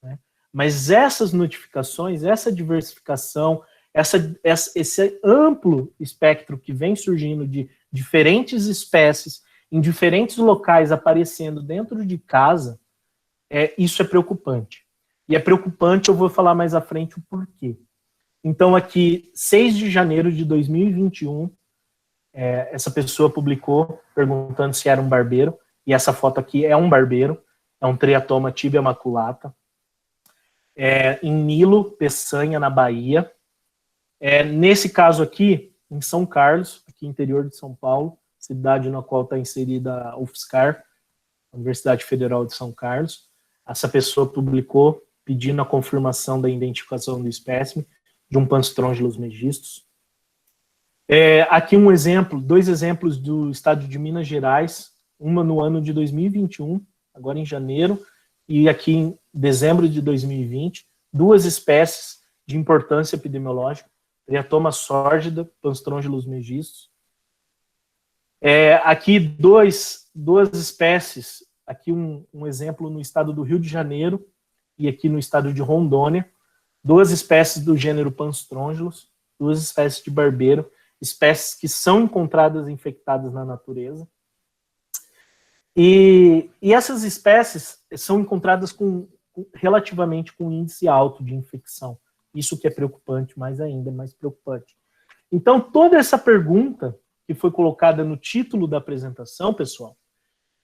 né? Mas essas notificações, essa diversificação, esse amplo espectro que vem surgindo de diferentes espécies em diferentes locais aparecendo dentro de casa, isso é preocupante. E é preocupante, eu vou falar mais à frente o porquê. Então, aqui, 6 de janeiro de 2021, essa pessoa publicou perguntando se era um barbeiro, e essa foto aqui é um barbeiro, é um Triatoma tibia maculata, em Nilo, Peçanha, na Bahia. Nesse caso aqui, em São Carlos, aqui interior de São Paulo, cidade na qual está inserida a UFSCar, Universidade Federal de São Carlos. Essa pessoa publicou pedindo a confirmação da identificação do espécime de um Panstrongelus megistus. Aqui um exemplo, 2 exemplos do estado de Minas Gerais, uma no ano de 2021, agora em janeiro, e aqui em dezembro de 2020, 2 espécies de importância epidemiológica, Triatoma sórdida, Panstrongelus megistus. Aqui duas espécies, aqui um exemplo no estado do Rio de Janeiro e aqui no estado de Rondônia, 2 espécies do gênero Panstrongelus, 2 espécies de barbeiro, espécies que são encontradas infectadas na natureza. E essas espécies são encontradas relativamente com índice alto de infecção. Isso que é preocupante, mais ainda, é mais preocupante. Então, toda essa pergunta que foi colocada no título da apresentação, pessoal,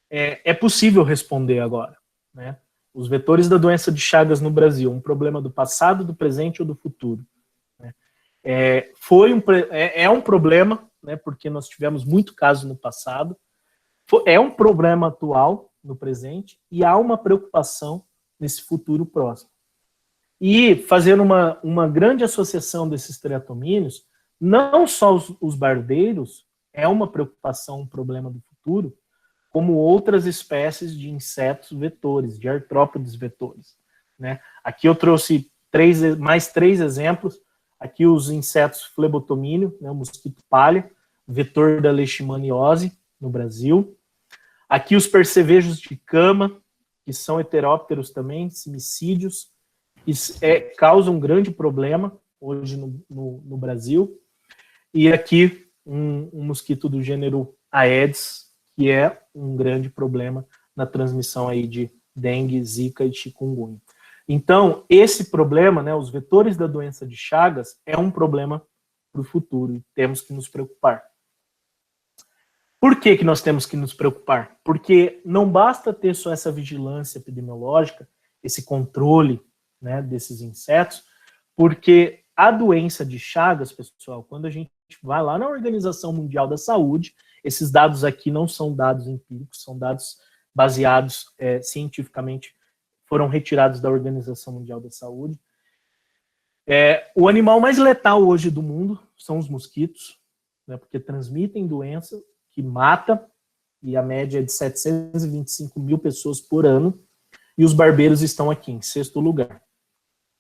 é possível responder agora, né? Os vetores da doença de Chagas no Brasil, um problema do passado, do presente ou do futuro, né? É um problema, né, porque nós tivemos muito caso no passado, é um problema atual no presente e há uma preocupação nesse futuro próximo. E fazendo uma grande associação desses triatomíneos, não só os barbeiros é uma preocupação, um problema do futuro, como outras espécies de insetos vetores, de artrópodes vetores, né? Aqui eu trouxe mais 3 exemplos. Aqui os insetos flebotomínio, né, o mosquito palha, vetor da leishmaniose no Brasil. Aqui os percevejos de cama, que são heterópteros também, simicídios, que causam um grande problema hoje no Brasil. E aqui um mosquito do gênero Aedes, que é um grande problema na transmissão aí de dengue, zika e chikungunya. Então, esse problema, né, os vetores da doença de Chagas, é um problema para o futuro e temos que nos preocupar. Por que nós temos que nos preocupar? Porque não basta ter só essa vigilância epidemiológica, esse controle, né, desses insetos, porque a doença de Chagas, pessoal, quando a gente vai lá na Organização Mundial da Saúde, esses dados aqui não são dados empíricos, são dados baseados cientificamente, foram retirados da Organização Mundial da Saúde. O animal mais letal hoje do mundo são os mosquitos, né, porque transmitem doença que mata, e a média é de 725 mil pessoas por ano, e os barbeiros estão aqui em 6º lugar.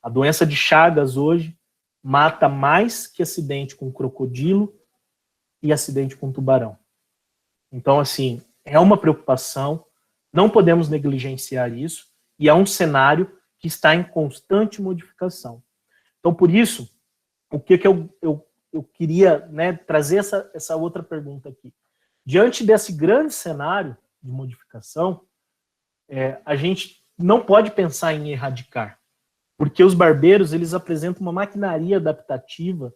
A doença de Chagas hoje mata mais que acidente com crocodilo e acidente com tubarão. Então, assim, é uma preocupação, não podemos negligenciar isso, e é um cenário que está em constante modificação. Então, por isso, o que eu queria, né, trazer essa outra pergunta aqui. Diante desse grande cenário de modificação, a gente não pode pensar em erradicar, porque os barbeiros, eles apresentam uma maquinaria adaptativa,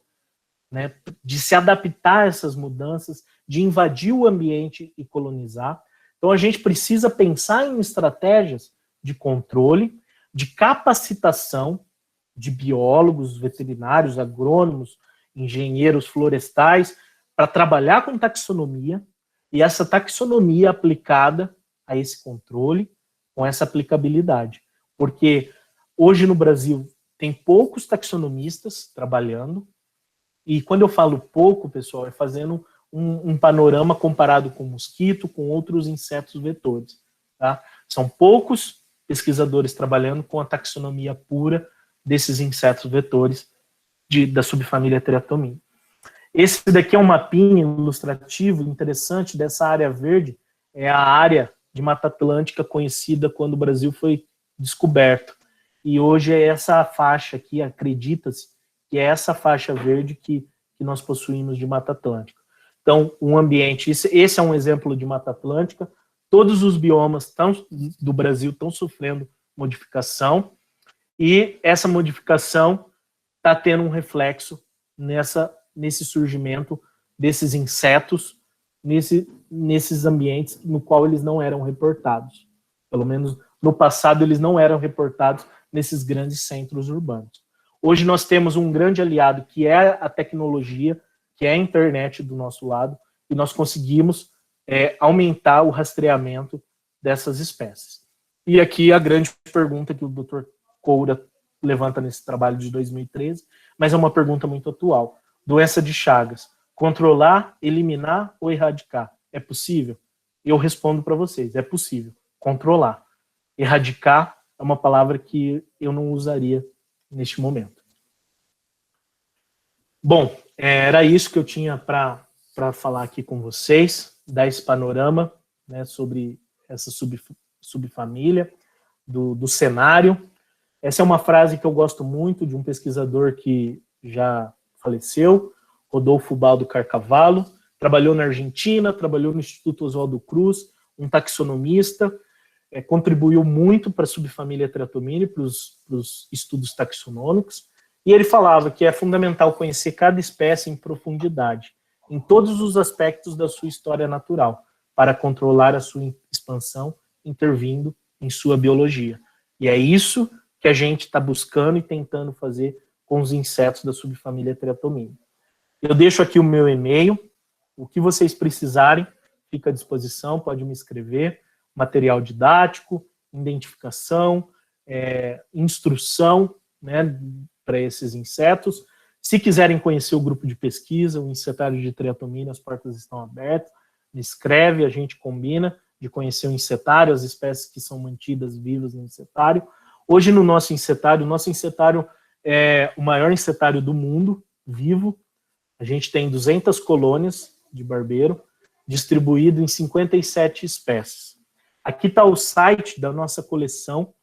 né, de se adaptar a essas mudanças, de invadir o ambiente e colonizar. Então, a gente precisa pensar em estratégias de controle, de capacitação de biólogos, veterinários, agrônomos, engenheiros florestais, para trabalhar com taxonomia, e essa taxonomia aplicada a esse controle, com essa aplicabilidade. Porque hoje no Brasil tem poucos taxonomistas trabalhando, e quando eu falo pouco, pessoal, é fazendo um panorama comparado com o mosquito, com outros insetos vetores. Tá? São poucos pesquisadores trabalhando com a taxonomia pura desses insetos vetores da subfamília Triatomina. Esse daqui é um mapinha ilustrativo interessante dessa área verde, é a área de Mata Atlântica conhecida quando o Brasil foi descoberto. E hoje é essa faixa aqui, acredita-se, que é essa faixa verde que nós possuímos de Mata Atlântica. Então, um ambiente, esse é um exemplo de Mata Atlântica, todos os biomas do Brasil estão sofrendo modificação, e essa modificação está tendo um reflexo nesse surgimento desses insetos, nesses ambientes no qual eles não eram reportados. Pelo menos no passado eles não eram reportados nesses grandes centros urbanos. Hoje nós temos um grande aliado que é a tecnologia, que é a internet do nosso lado, e nós conseguimos aumentar o rastreamento dessas espécies. E aqui a grande pergunta que o Dr. Coura levanta nesse trabalho de 2013, mas é uma pergunta muito atual. Doença de Chagas, controlar, eliminar ou erradicar? É possível? Eu respondo para vocês, é possível. Controlar. Erradicar é uma palavra que eu não usaria neste momento. Bom, era isso que eu tinha para falar aqui com vocês, dar esse panorama, né, sobre essa subfamília, do cenário. Essa é uma frase que eu gosto muito de um pesquisador que já faleceu, Rodolfo Baldo Carcavalo, trabalhou na Argentina, trabalhou no Instituto Oswaldo Cruz, um taxonomista, contribuiu muito para a subfamília Triatomina, para os estudos taxonômicos, e ele falava que é fundamental conhecer cada espécie em profundidade, em todos os aspectos da sua história natural, para controlar a sua expansão, intervindo em sua biologia. E é isso que a gente está buscando e tentando fazer com os insetos da subfamília Triatomina. Eu deixo aqui o meu e-mail, o que vocês precisarem, fica à disposição, pode me escrever, material didático, identificação, instrução, né, para esses insetos. Se quiserem conhecer o grupo de pesquisa, o Insetário de Triatomina, as portas estão abertas, me escreve, a gente combina de conhecer o insetário, as espécies que são mantidas vivas no insetário. Hoje no nosso insetário é o maior insetário do mundo, vivo. A gente tem 200 colônias de barbeiro, distribuído em 57 espécies. Aqui está o site da nossa coleção,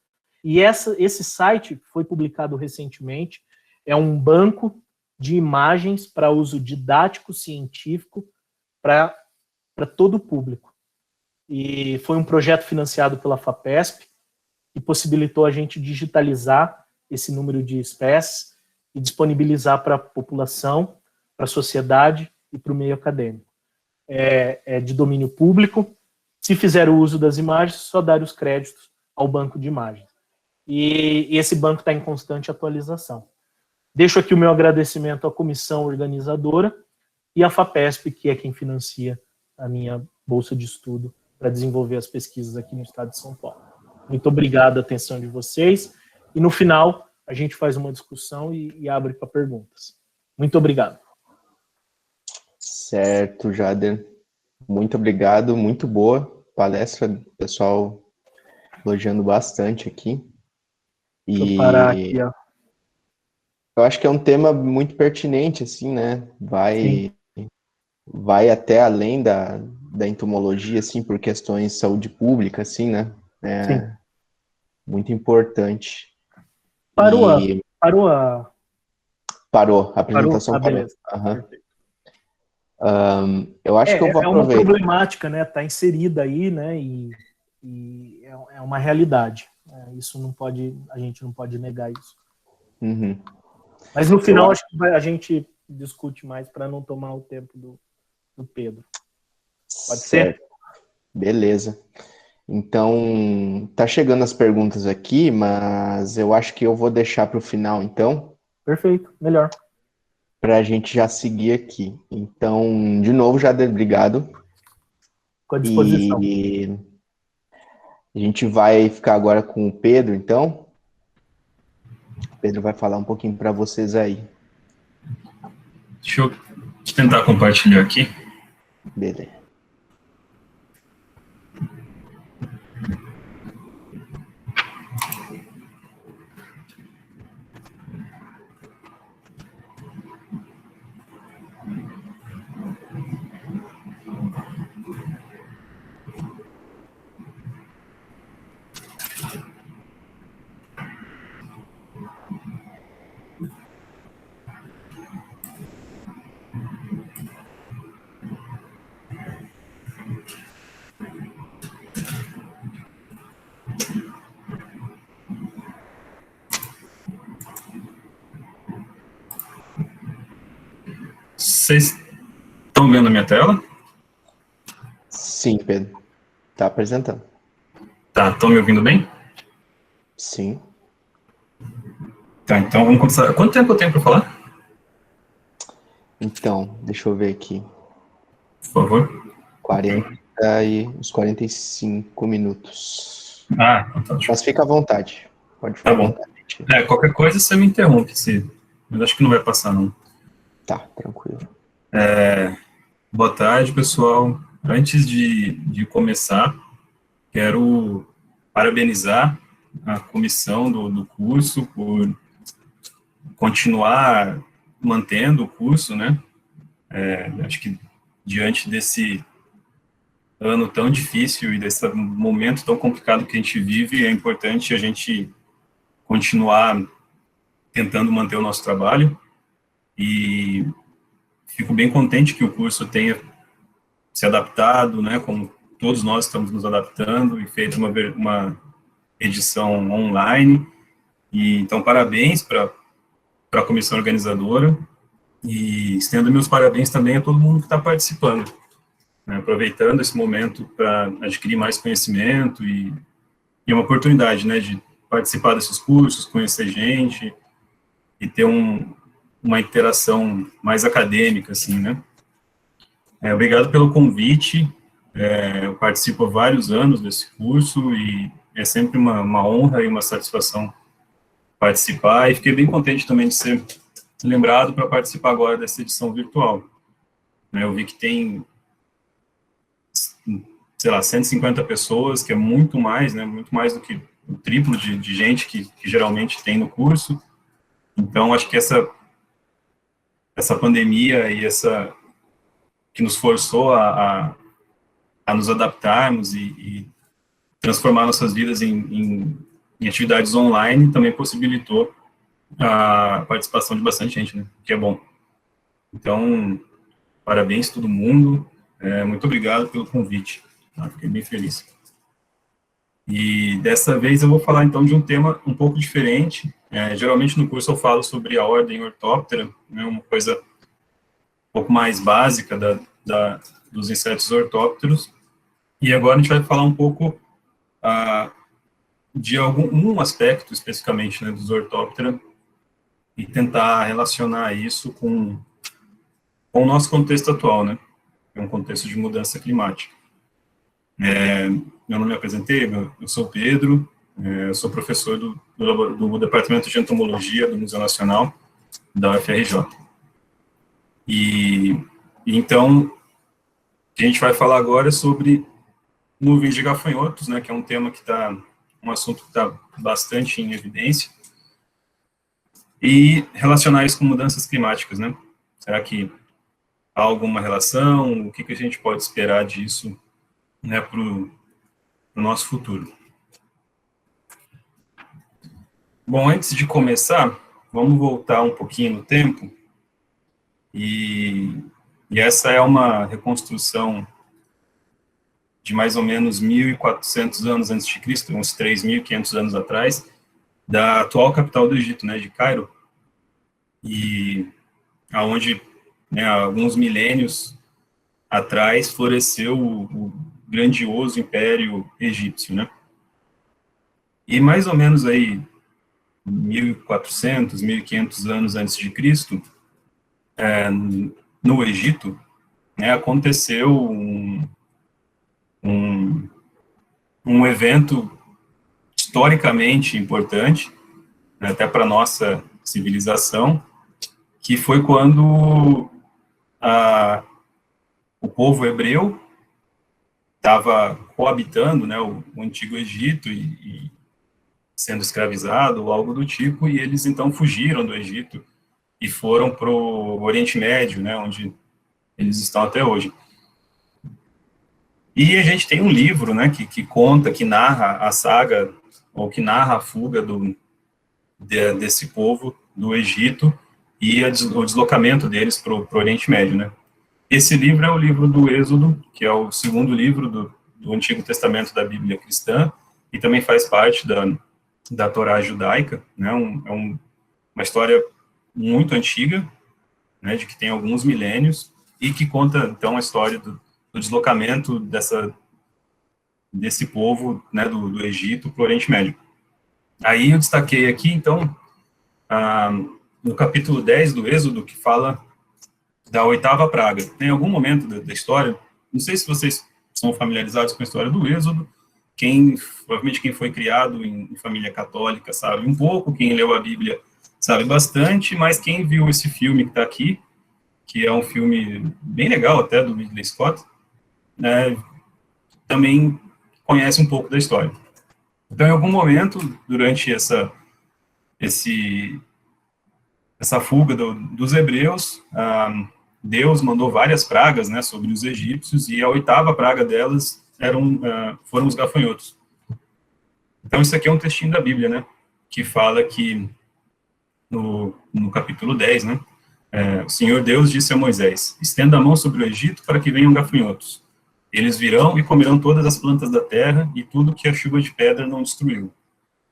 e esse site foi publicado recentemente, é um banco de imagens para uso didático, científico, para todo o público. E foi um projeto financiado pela FAPESP, que possibilitou a gente digitalizar esse número de espécies e disponibilizar para a população, para a sociedade e para o meio acadêmico. É de domínio público. Se fizer o uso das imagens, só dar os créditos ao banco de imagens. E esse banco está em constante atualização. Deixo aqui o meu agradecimento à comissão organizadora e à FAPESP, que é quem financia a minha bolsa de estudo para desenvolver as pesquisas aqui no estado de São Paulo. Muito obrigado a atenção de vocês. E no final, a gente faz uma discussão e abre para perguntas. Muito obrigado. Certo, Jader. Muito obrigado, muito boa palestra, pessoal elogiando bastante aqui. Deixa eu parar aqui, ó. Eu acho que é um tema muito pertinente, assim, né? Vai até além da entomologia, assim, por questões de saúde pública, assim, né? Sim. Muito importante. Parou a apresentação parou. Beleza. Eu acho que eu vou aproveitar. É uma problemática, né? Está inserida aí, né? E é uma realidade. Isso a gente não pode negar isso. Uhum. Mas no final acho que a gente discute mais para não tomar o tempo do Pedro. Pode ser? Beleza. Então, tá chegando as perguntas aqui, mas eu acho que eu vou deixar para o final, então. Perfeito, melhor. para a gente já seguir aqui. Então, de novo, Jader, obrigado. Com a disposição. E a gente vai ficar agora com o Pedro, então. O Pedro vai falar um pouquinho para vocês aí. Deixa eu tentar compartilhar aqui. Beleza. Vocês estão vendo a minha tela? Sim, Pedro. Tá apresentando. Tá, estão me ouvindo bem? Sim. Tá, então vamos começar. Quanto tempo eu tenho para falar? Então, deixa eu ver aqui. Por favor. uns 45 minutos. Ah, tá ótimo. Mas fica à vontade. Pode ficar à vontade. Qualquer coisa você me interrompe, mas acho que não vai passar, não. Tá, tranquilo. Boa tarde, pessoal. Antes de começar, quero parabenizar a comissão do curso por continuar mantendo o curso, né? Acho que diante desse ano tão difícil e desse momento tão complicado que a gente vive, é importante a gente continuar tentando manter o nosso trabalho, e fico bem contente que o curso tenha se adaptado, né, como todos nós estamos nos adaptando, e feito uma edição online. E então, parabéns para a comissão organizadora, e estendo meus parabéns também a todo mundo que está participando, né, aproveitando esse momento para adquirir mais conhecimento, e uma oportunidade, né, de participar desses cursos, conhecer gente, e ter uma interação mais acadêmica, assim, né. Obrigado pelo convite. Eu participo há vários anos desse curso, e é sempre uma honra e uma satisfação participar, e fiquei bem contente também de ser lembrado para participar agora dessa edição virtual. Eu vi que tem, sei lá, 150 pessoas, que é muito mais, né, muito mais do que o triplo de gente que geralmente tem no curso. Então, acho que essa pandemia e que nos forçou a nos adaptarmos e transformar nossas vidas em atividades online, também possibilitou a participação de bastante gente, né, que é bom. Então, parabéns a todo mundo, muito obrigado pelo convite, tá? Fiquei bem feliz. E dessa vez eu vou falar então de um tema um pouco diferente. Geralmente no curso eu falo sobre a ordem Orthoptera, né, uma coisa um pouco mais básica dos insetos ortópteros, e agora a gente vai falar um pouco de um aspecto especificamente, né, dos Orthoptera, e tentar relacionar isso com o nosso contexto atual, né, que é um contexto de mudança climática. Eu não me apresentei, eu sou Pedro, eu sou professor do Departamento de Entomologia do Museu Nacional da UFRJ. E então, o que a gente vai falar agora é sobre nuvens de gafanhotos, né, que é um tema um assunto que está bastante em evidência, e relacionar isso com mudanças climáticas, né? Será que há alguma relação? O que a gente pode esperar disso, né, para o nosso futuro? Bom, antes de começar, vamos voltar um pouquinho no tempo, e essa é uma reconstrução de mais ou menos 1.400 anos antes de Cristo, uns 3.500 anos atrás, da atual capital do Egito, né, de Cairo, e aonde, né, alguns milênios atrás floresceu o grandioso Império Egípcio, né? E mais ou menos aí 1.400, 1.500 anos antes de Cristo, no Egito, né, aconteceu um evento historicamente importante, né, até para a nossa civilização, que foi quando o povo hebreu estava coabitando, né, o antigo Egito e sendo escravizado ou algo do tipo, e eles então fugiram do Egito e foram para o Oriente Médio, né, onde eles estão até hoje. E a gente tem um livro, né, que conta, que narra a saga, ou que narra a fuga desse povo do Egito e o deslocamento deles para o Oriente Médio, né. Esse livro é o livro do Êxodo, que é o segundo livro do Antigo Testamento da Bíblia cristã, e também faz parte da Torá judaica, né, uma história muito antiga, né, de que tem alguns milênios, e que conta, então, a história do deslocamento desse povo, né, do Egito para o Oriente Médio. Aí eu destaquei aqui, então, no capítulo 10 do Êxodo, que fala da 8ª praga. Tem algum momento da história, não sei se vocês são familiarizados com a história do Êxodo, provavelmente quem foi criado em família católica sabe um pouco, quem leu a Bíblia sabe bastante, mas quem viu esse filme que está aqui, que é um filme bem legal até, do Ridley Scott, né, também conhece um pouco da história. Então, em algum momento, durante essa fuga dos hebreus, Deus mandou várias pragas, né, sobre os egípcios, e a 8ª praga delas foram os gafanhotos. Então, isso aqui é um textinho da Bíblia, né, que fala que, no capítulo 10, né, o Senhor Deus disse a Moisés: estenda a mão sobre o Egito para que venham gafanhotos. Eles virão e comerão todas as plantas da terra e tudo que a chuva de pedra não destruiu.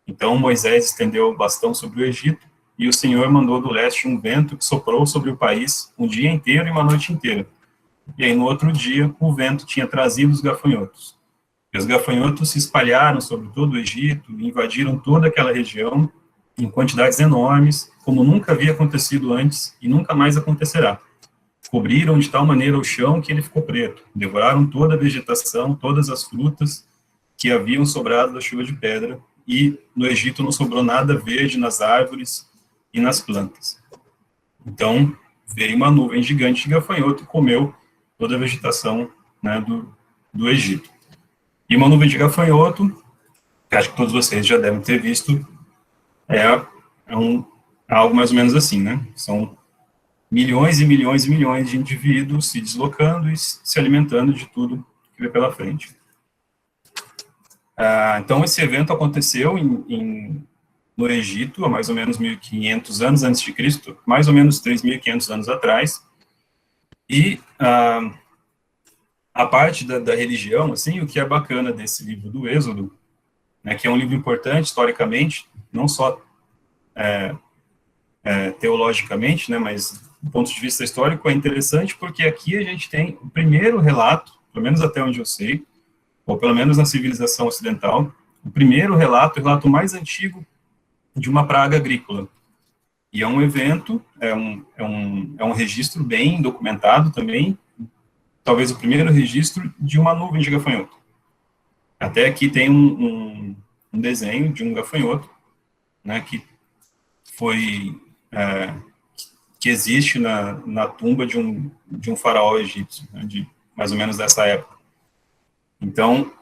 Então Moisés estendeu o bastão sobre o Egito, e o Senhor mandou do leste um vento que soprou sobre o país um dia inteiro e uma noite inteira. E aí, no outro dia, o vento tinha trazido os gafanhotos. E os gafanhotos se espalharam sobre todo o Egito e invadiram toda aquela região em quantidades enormes, como nunca havia acontecido antes e nunca mais acontecerá. Cobriram de tal maneira o chão que ele ficou preto. Devoraram toda a vegetação, todas as frutas que haviam sobrado da chuva de pedra, e no Egito não sobrou nada verde nas árvores e nas plantas. Então, veio uma nuvem gigante de gafanhoto e comeu toda a vegetação, né, do Egito. E uma nuvem de gafanhoto, que acho que todos vocês já devem ter visto, é algo mais ou menos assim, né? São milhões e milhões e milhões de indivíduos se deslocando e se alimentando de tudo que vem pela frente. Então, esse evento aconteceu no Egito, há mais ou menos 1.500 anos antes de Cristo, mais ou menos 3.500 anos atrás, e a parte da religião, assim, o que é bacana desse livro do Êxodo, né, que é um livro importante historicamente, não só teologicamente, né, mas do ponto de vista histórico é interessante, porque aqui a gente tem o primeiro relato, pelo menos até onde eu sei, ou pelo menos na civilização ocidental, o primeiro relato, o relato mais antigo de uma praga agrícola. E é um evento, é um registro bem documentado também, talvez o primeiro registro de uma nuvem de gafanhoto. Até aqui tem um desenho de um gafanhoto, né, que foi... que existe na tumba de um faraó egípcio, né, de mais ou menos dessa época. Então,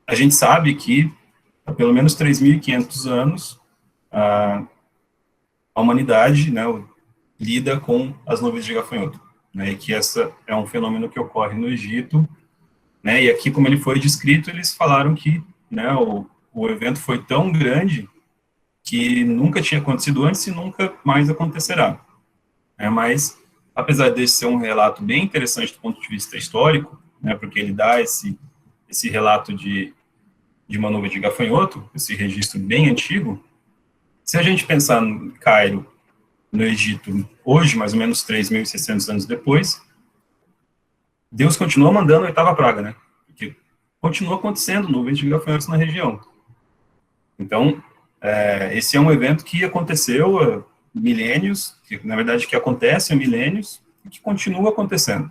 a gente sabe que, há pelo menos 3.500 anos, a humanidade, né, lida com as nuvens de gafanhoto, né, e que essa é um fenômeno que ocorre no Egito, né, e aqui, como ele foi descrito, eles falaram que, né, o evento foi tão grande que nunca tinha acontecido antes e nunca mais acontecerá. Mas, apesar desse ser um relato bem interessante do ponto de vista histórico, né, porque ele dá esse relato de uma nuvem de gafanhoto, esse registro bem antigo, se a gente pensar no Cairo, no Egito, hoje, mais ou menos 3.600 anos depois, Deus continua mandando a 8ª praga, né? Porque continua acontecendo nuvens de gafanhotos na região. Então, esse é um evento que aconteceu milênios, que na verdade que acontece há milênios, e que continua acontecendo.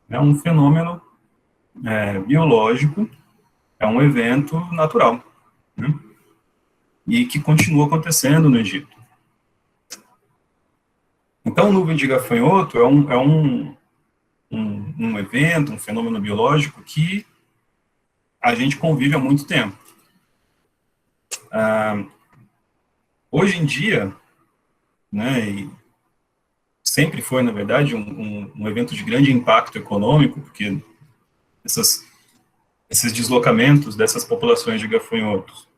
É um fenômeno biológico, é um evento natural, né? E que continua acontecendo no Egito. Então, nuvem de gafanhoto é um evento, um fenômeno biológico que a gente convive há muito tempo. Hoje em dia, né, e sempre foi, na verdade, um evento de grande impacto econômico, porque esses deslocamentos dessas populações de gafanhotos,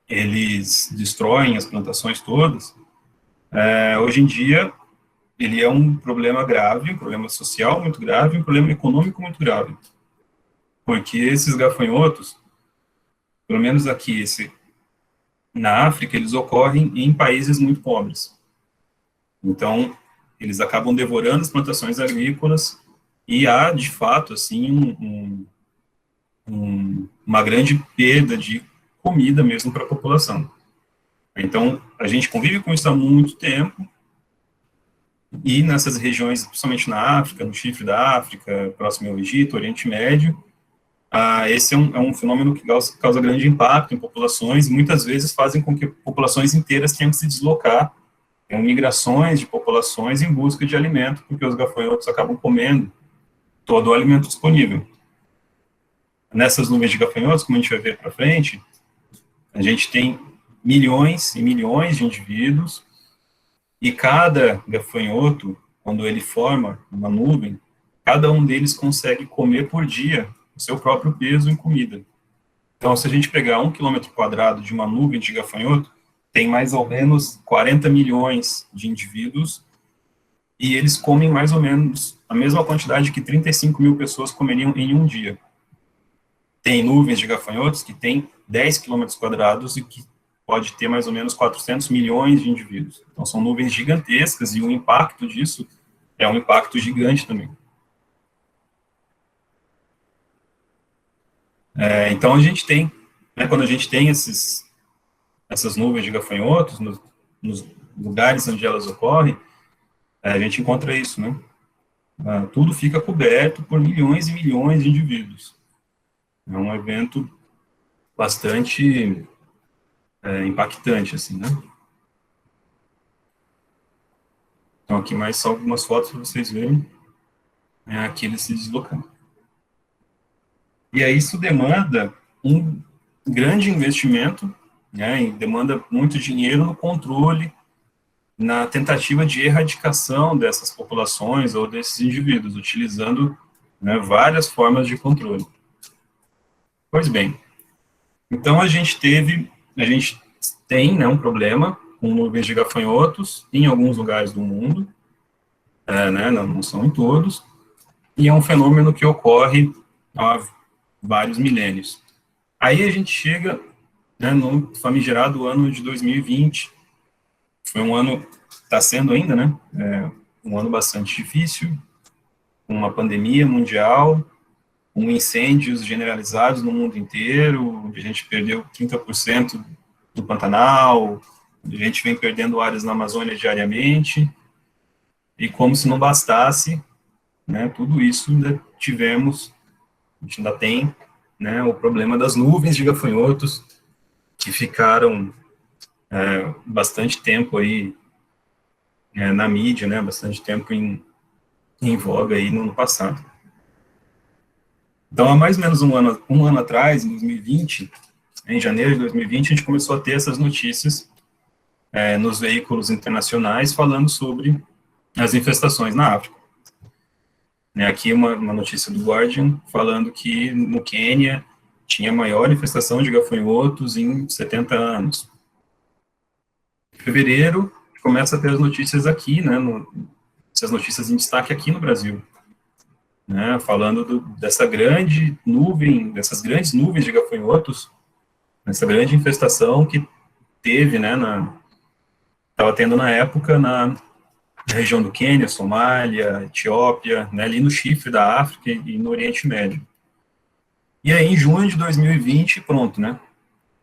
eles destroem as plantações todas. Hoje em dia, ele é um problema grave, um problema social muito grave, um problema econômico muito grave. Porque esses gafanhotos, pelo menos aqui, na África, eles ocorrem em países muito pobres. Então, eles acabam devorando as plantações agrícolas e há, de fato, assim, uma grande perda de comida mesmo para a população. Então, a gente convive com isso há muito tempo, e nessas regiões, principalmente na África, no chifre da África, próximo ao Egito, Oriente Médio, esse é um fenômeno que causa grande impacto em populações, e muitas vezes fazem com que populações inteiras tenham que se deslocar, migrações de populações em busca de alimento, porque os gafanhotos acabam comendo todo o alimento disponível. Nessas nuvens de gafanhotos, como a gente vai ver para frente, a gente tem milhões e milhões de indivíduos, e cada gafanhoto, quando ele forma uma nuvem, cada um deles consegue comer por dia o seu próprio peso em comida. Então, se a gente pegar 1 km² de uma nuvem de gafanhoto, tem mais ou menos 40 milhões de indivíduos, e eles comem mais ou menos a mesma quantidade que 35 mil pessoas comeriam em um dia. Tem nuvens de gafanhotos que têm 10 km² e que pode ter mais ou menos 400 milhões de indivíduos. Então, são nuvens gigantescas, e o impacto disso é um impacto gigante também. Então, a gente tem, né, quando a gente tem essas nuvens de gafanhotos, nos lugares onde elas ocorrem, a gente encontra isso, né? Tudo fica coberto por milhões e milhões de indivíduos. É um evento bastante impactante, assim, né? Então, aqui mais só algumas fotos para vocês verem aqui eles se deslocando. E aí isso demanda um grande investimento, né, e demanda muito dinheiro no controle, na tentativa de erradicação dessas populações ou desses indivíduos, utilizando, né, várias formas de controle. Pois bem, então a gente tem, né, um problema com nuvens de gafanhotos em alguns lugares do mundo, né, não são em todos, e é um fenômeno que ocorre há vários milênios. Aí a gente chega, né, no famigerado ano de 2020, foi um ano, está sendo ainda, né, um ano bastante difícil, uma pandemia mundial, incêndios generalizados no mundo inteiro, onde a gente perdeu 30% do Pantanal, a gente vem perdendo áreas na Amazônia diariamente, e como se não bastasse, né, tudo isso ainda a gente ainda tem, né, o problema das nuvens de gafanhotos, que ficaram bastante tempo aí na mídia, né, bastante tempo em voga aí no ano passado. Então, há mais ou menos um ano atrás, em 2020, em janeiro de 2020, a gente começou a ter essas notícias nos veículos internacionais falando sobre as infestações na África. Aqui uma notícia do Guardian falando que no Quênia tinha a maior infestação de gafanhotos em 70 anos. Em fevereiro, começa a ter as notícias aqui, né, essas notícias em destaque aqui no Brasil, né, falando dessas grandes nuvens de gafanhotos, essa grande infestação que teve, né, estava tendo na época na região do Quênia, Somália, Etiópia, né, ali no chifre da África e no Oriente Médio. E aí, em junho de 2020, pronto, né,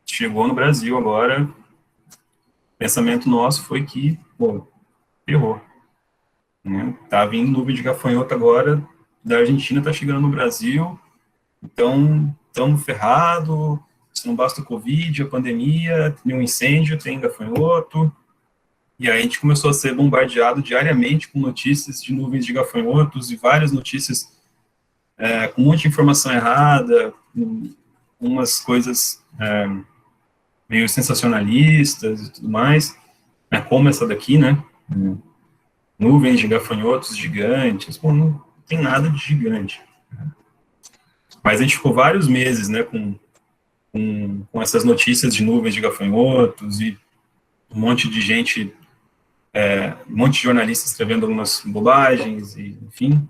chegou no Brasil agora. O pensamento nosso foi que, ferrou. Né? Tá vindo nuvem de gafanhoto agora, da Argentina tá chegando no Brasil, então estamos ferrados, se não basta o Covid, a pandemia, tem um incêndio, tem gafanhoto, e aí a gente começou a ser bombardeado diariamente com notícias de nuvens de gafanhotos e várias notícias com um monte de informação errada, umas coisas meio sensacionalistas e tudo mais, como essa daqui, né? Nuvens de gafanhotos gigantes. Bom, não tem nada de gigante. Mas a gente ficou vários meses, né, com essas notícias de nuvens de gafanhotos e um monte de gente, um monte de jornalistas escrevendo algumas bobagens, e, enfim.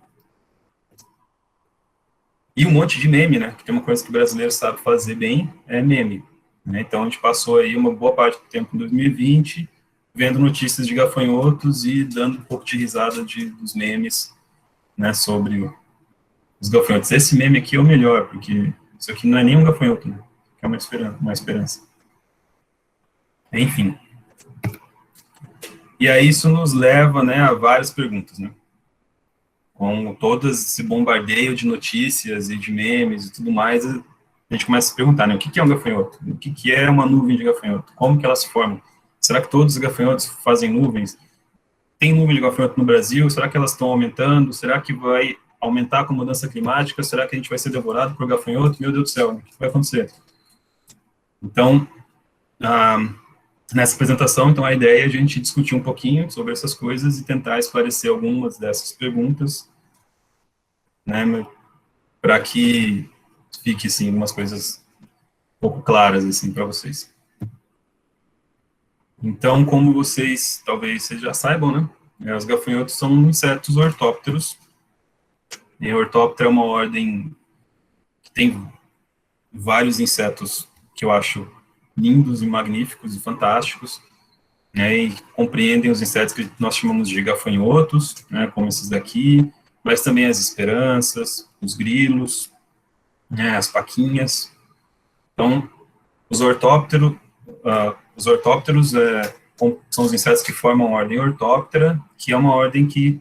E um monte de meme, né, que tem uma coisa que o brasileiro sabe fazer bem, é meme. Né? Então, a gente passou aí uma boa parte do tempo em 2020 vendo notícias de gafanhotos e dando um pouco de risada dos memes, né, sobre os gafanhotos. Esse meme aqui é o melhor, porque isso aqui não é nem um gafanhoto, né? É uma esperança. Enfim. E aí isso nos leva, né, a várias perguntas, né? Com todo esse bombardeio de notícias e de memes e tudo mais, a gente começa a se perguntar, né, o que é um gafanhoto? O que é uma nuvem de gafanhoto? Como que elas se formam? Será que todos os gafanhotos fazem nuvens? Tem nuvem de gafanhoto no Brasil? Será que elas estão aumentando? Será que vai aumentar com a mudança climática? Será que a gente vai ser devorado por gafanhoto? Meu Deus do céu, o que vai acontecer? Então, nessa apresentação, então, a ideia é a gente discutir um pouquinho sobre essas coisas e tentar esclarecer algumas dessas perguntas, né, para que fique, assim, algumas coisas um pouco claras, assim, para vocês. Então, como vocês, talvez vocês já saibam, né, os gafanhotos são insetos ortópteros. E a ortóptera é uma ordem que tem vários insetos que eu acho lindos e magníficos e fantásticos, né, e compreendem os insetos que nós chamamos de gafanhotos, né, como esses daqui, mas também as esperanças, os grilos, né, as paquinhas. Então, os ortópteros são os insetos que formam a ordem ortóptera, que é uma ordem que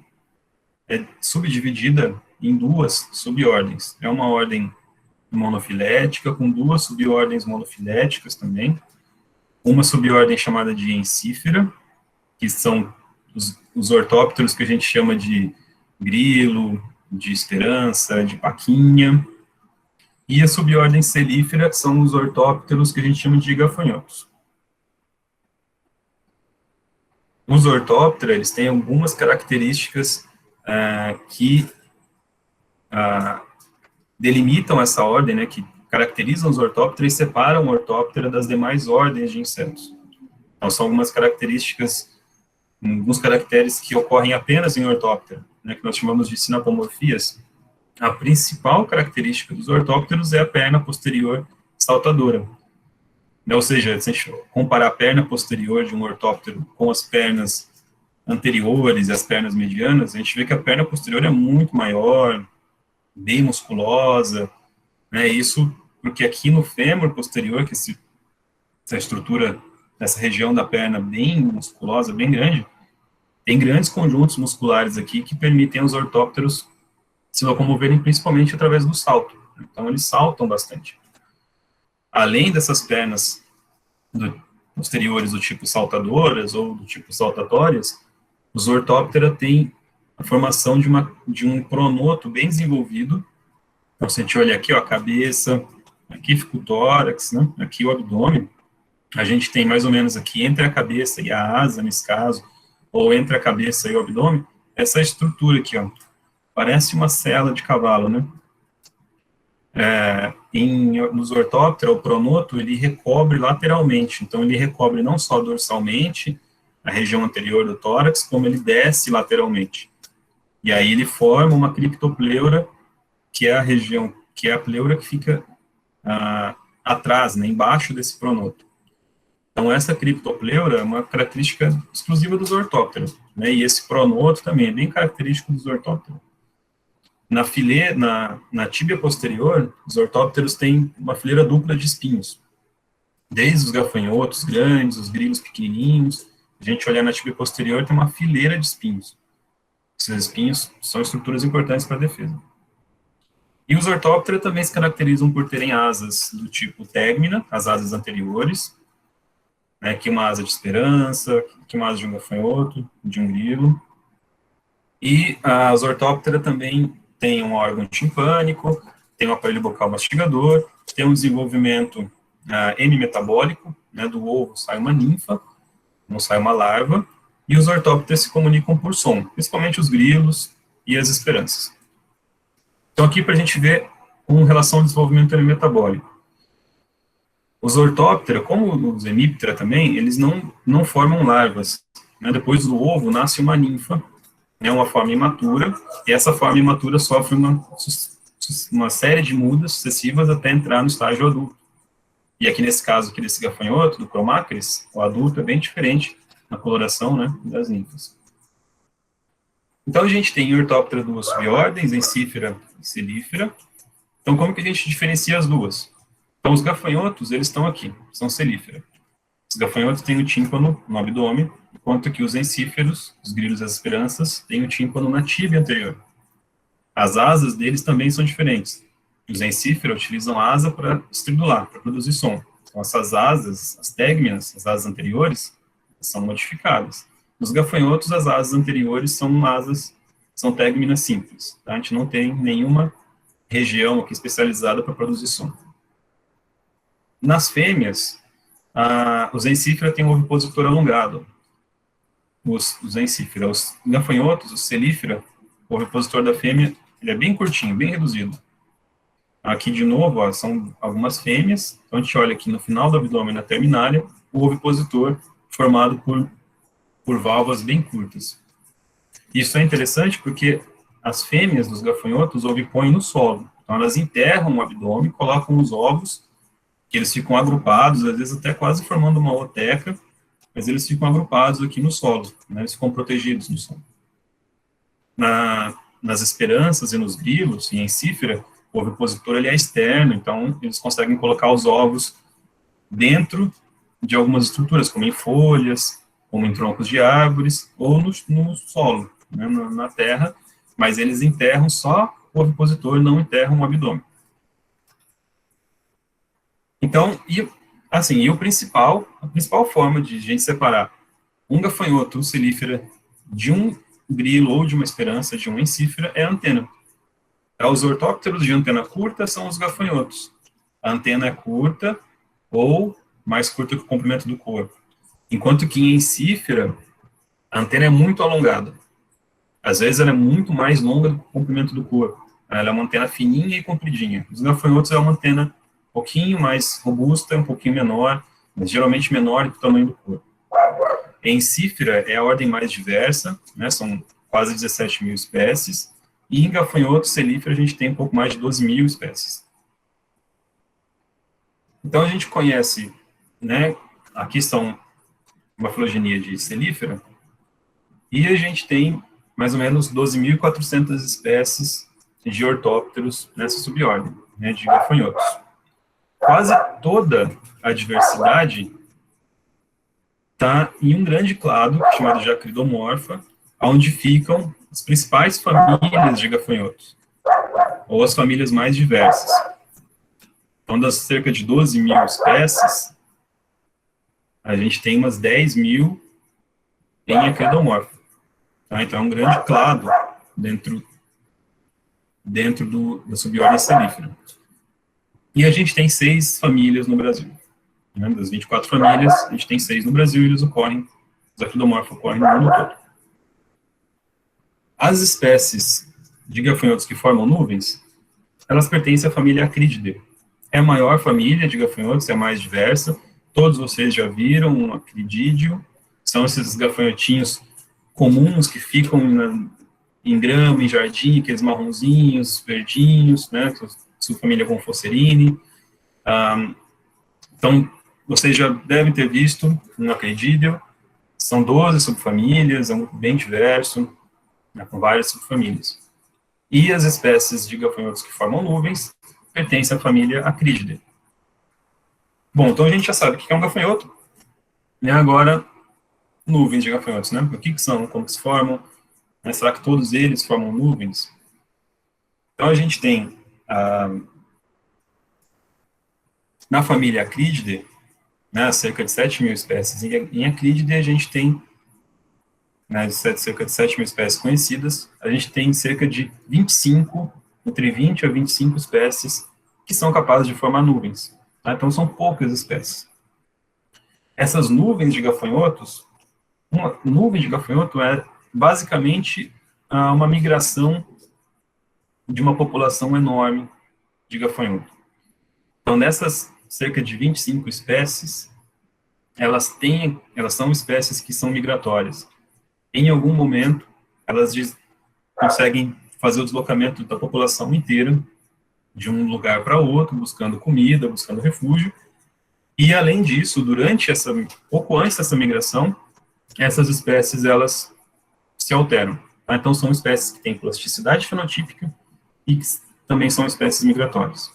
é subdividida em duas subordens. É uma ordem monofilética, com duas subordens monofiléticas também. Uma subordem chamada de encífera, que são os ortópteros que a gente chama de grilo, de esperança, de paquinha. E a subordem celífera, que são os ortópteros que a gente chama de gafanhotos. Os ortóptera, eles têm algumas características que delimitam essa ordem, né, que caracterizam os ortóptera e separam o ortóptera das demais ordens de insetos. Então, são algumas características, alguns caracteres que ocorrem apenas em ortóptera, né, que nós chamamos de sinapomorfias. A principal característica dos ortópteros é a perna posterior saltadora. Ou seja, se a gente comparar a perna posterior de um ortóptero com as pernas anteriores e as pernas medianas, a gente vê que a perna posterior é muito maior, bem musculosa, né? Isso porque aqui no fêmur posterior, que essa estrutura, essa região da perna bem musculosa, bem grande, tem grandes conjuntos musculares aqui que permitem aos ortópteros se locomoverem principalmente através do salto. Então, eles saltam bastante. Além dessas pernas posteriores do tipo saltadoras ou do tipo saltatórias, os ortóptera têm a formação de um pronoto bem desenvolvido. Então, se a gente olhar aqui, ó, a cabeça, aqui fica o tórax, né? Aqui o abdômen. A gente tem mais ou menos aqui entre a cabeça e a asa, nesse caso, ou entre a cabeça e o abdômen, essa estrutura aqui, ó. Parece uma sela de cavalo, né? Nos ortóptera, o pronoto, ele recobre lateralmente, então ele recobre não só dorsalmente, a região anterior do tórax, como ele desce lateralmente. E aí ele forma uma criptopleura, que é a região, que é a pleura que fica atrás, né, embaixo desse pronoto. Então essa criptopleura é uma característica exclusiva dos ortópteros, né, e esse pronoto também é bem característico dos ortópteros. Na tíbia posterior, os ortópteros têm uma fileira dupla de espinhos. Desde os gafanhotos grandes, os grilos pequenininhos, a gente olhar na tíbia posterior, tem uma fileira de espinhos. Esses espinhos são estruturas importantes para a defesa. E os Orthoptera também se caracterizam por terem asas do tipo tegmina, as asas anteriores, né, que é uma asa de esperança, que é uma asa de um gafanhoto, de um grilo. E as Orthoptera também têm um órgão timpânico, tem um aparelho bucal mastigador, tem um desenvolvimento hemimetabólico, né, do ovo sai uma ninfa, não sai uma larva, e os Orthoptera se comunicam por som, principalmente os grilos e as esperanças. Então, aqui para a gente ver com relação ao desenvolvimento hemimetabólico. Os Orthoptera, como os Hemiptera também, eles não formam larvas, né? Depois do ovo nasce uma ninfa, né, uma forma imatura, e essa forma imatura sofre uma série de mudas sucessivas até entrar no estágio adulto. E aqui nesse caso, aqui desse gafanhoto, do Cromacheres, o adulto é bem diferente na coloração, né, das ninfas. Então a gente tem em Orthoptera duas subordens, Encífera e Celífera. Então como que a gente diferencia as duas? Então os gafanhotos, eles estão aqui, são Celífera. Os gafanhotos têm o tímpano no abdômen, enquanto que os encíferos, os grilos e as esperanças, têm o tímpano na tíbia anterior. As asas deles também são diferentes. Os encífera utilizam a asa para estridular, para produzir som. Então essas asas, as tegminas, as asas anteriores, são modificadas. Nos gafanhotos, as asas anteriores são tegminas simples. Tá? A gente não tem nenhuma região aqui especializada para produzir som. Nas fêmeas, os encífera têm um ovipositor alongado. Os encífera. Os gafanhotos, os celífera, o ovipositor da fêmea, ele é bem curtinho, bem reduzido. Aqui, de novo, ó, são algumas fêmeas. Então, a gente olha aqui no final do abdômen, na terminália, o ovipositor formado por válvulas bem curtas. Isso é interessante porque as fêmeas dos gafanhotos ovipõem no solo. Então, elas enterram o abdômen, colocam os ovos, que eles ficam agrupados, às vezes até quase formando uma oteca, mas eles ficam agrupados aqui no solo, né? Eles ficam protegidos no solo. Nas esperanças e nos grilos, e em Encífera, o ovipositor ele é externo, então eles conseguem colocar os ovos dentro de algumas estruturas, como em folhas, como em troncos de árvores, ou no solo, né, na terra, mas eles enterram só o ovipositor, não enterram o abdômen. Então, a principal forma de a gente separar um gafanhoto, um celífera, de um grilo ou de uma esperança, de um encífera, é a antena. Os ortópteros de antena curta são os gafanhotos. A antena é curta ou mais curta que o comprimento do corpo. Enquanto que em encífera, a antena é muito alongada. Às vezes ela é muito mais longa do que o comprimento do corpo. Ela é uma antena fininha e compridinha. Os gafanhotos é uma antena um pouquinho mais robusta, um pouquinho menor, mas geralmente menor do que o tamanho do corpo. Em Encífera é a ordem mais diversa, né, são quase 17 mil espécies, e em gafanhoto celífera a gente tem um pouco mais de 12 mil espécies. Então a gente conhece, né, aqui são uma filogenia de celífera, e a gente tem mais ou menos 12.400 espécies de ortópteros nessa subordem, né, de gafanhotos. Quase toda a diversidade está em um grande clado, chamado de acridomorfa, onde ficam as principais famílias de gafanhotos, ou as famílias mais diversas. Então, das cerca de 12 mil espécies, a gente tem umas 10 mil em acridomorfa. Tá? Então, é um grande clado dentro da subordem celífera. E a gente tem 6 famílias no Brasil. Né? Das 24 famílias, a gente tem 6 no Brasil e eles ocorrem, os acridomorfos ocorrem no mundo todo. As espécies de gafanhotos que formam nuvens, elas pertencem à família Acrididae. É a maior família de gafanhotos, é a mais diversa. Todos vocês já viram um acridídeo. São esses gafanhotinhos comuns que ficam em grama, em jardim, aqueles marronzinhos, verdinhos, né? Sua família Confocerine. Então, vocês já devem ter visto um acridídeo. São 12 subfamílias, é um grupo bem diverso, né, com várias subfamílias. E as espécies de gafanhotos que formam nuvens pertencem à família Acrididae. Bom, então a gente já sabe o que é um gafanhoto. E agora, nuvens de gafanhotos, né? O que são, como que se formam, né? Será que todos eles formam nuvens? Então, a gente tem, na família Acrididae, né, cerca de 7 mil espécies. Em Acrididae, a gente tem, né, cerca de 7 mil espécies conhecidas, a gente tem cerca de 25, entre 20 a 25 espécies que são capazes de formar nuvens. Tá? Então, são poucas espécies. Essas nuvens de gafanhotos, uma nuvem de gafanhoto é basicamente uma migração de uma população enorme de gafanhoto. Então, dessas cerca de 25 espécies, elas são espécies que são migratórias. Em algum momento, elas conseguem fazer o deslocamento da população inteira de um lugar para outro, buscando comida, buscando refúgio. E, além disso, pouco antes dessa migração, essas espécies, elas se alteram. Tá? Então, são espécies que têm plasticidade fenotípica e que também são espécies migratórias.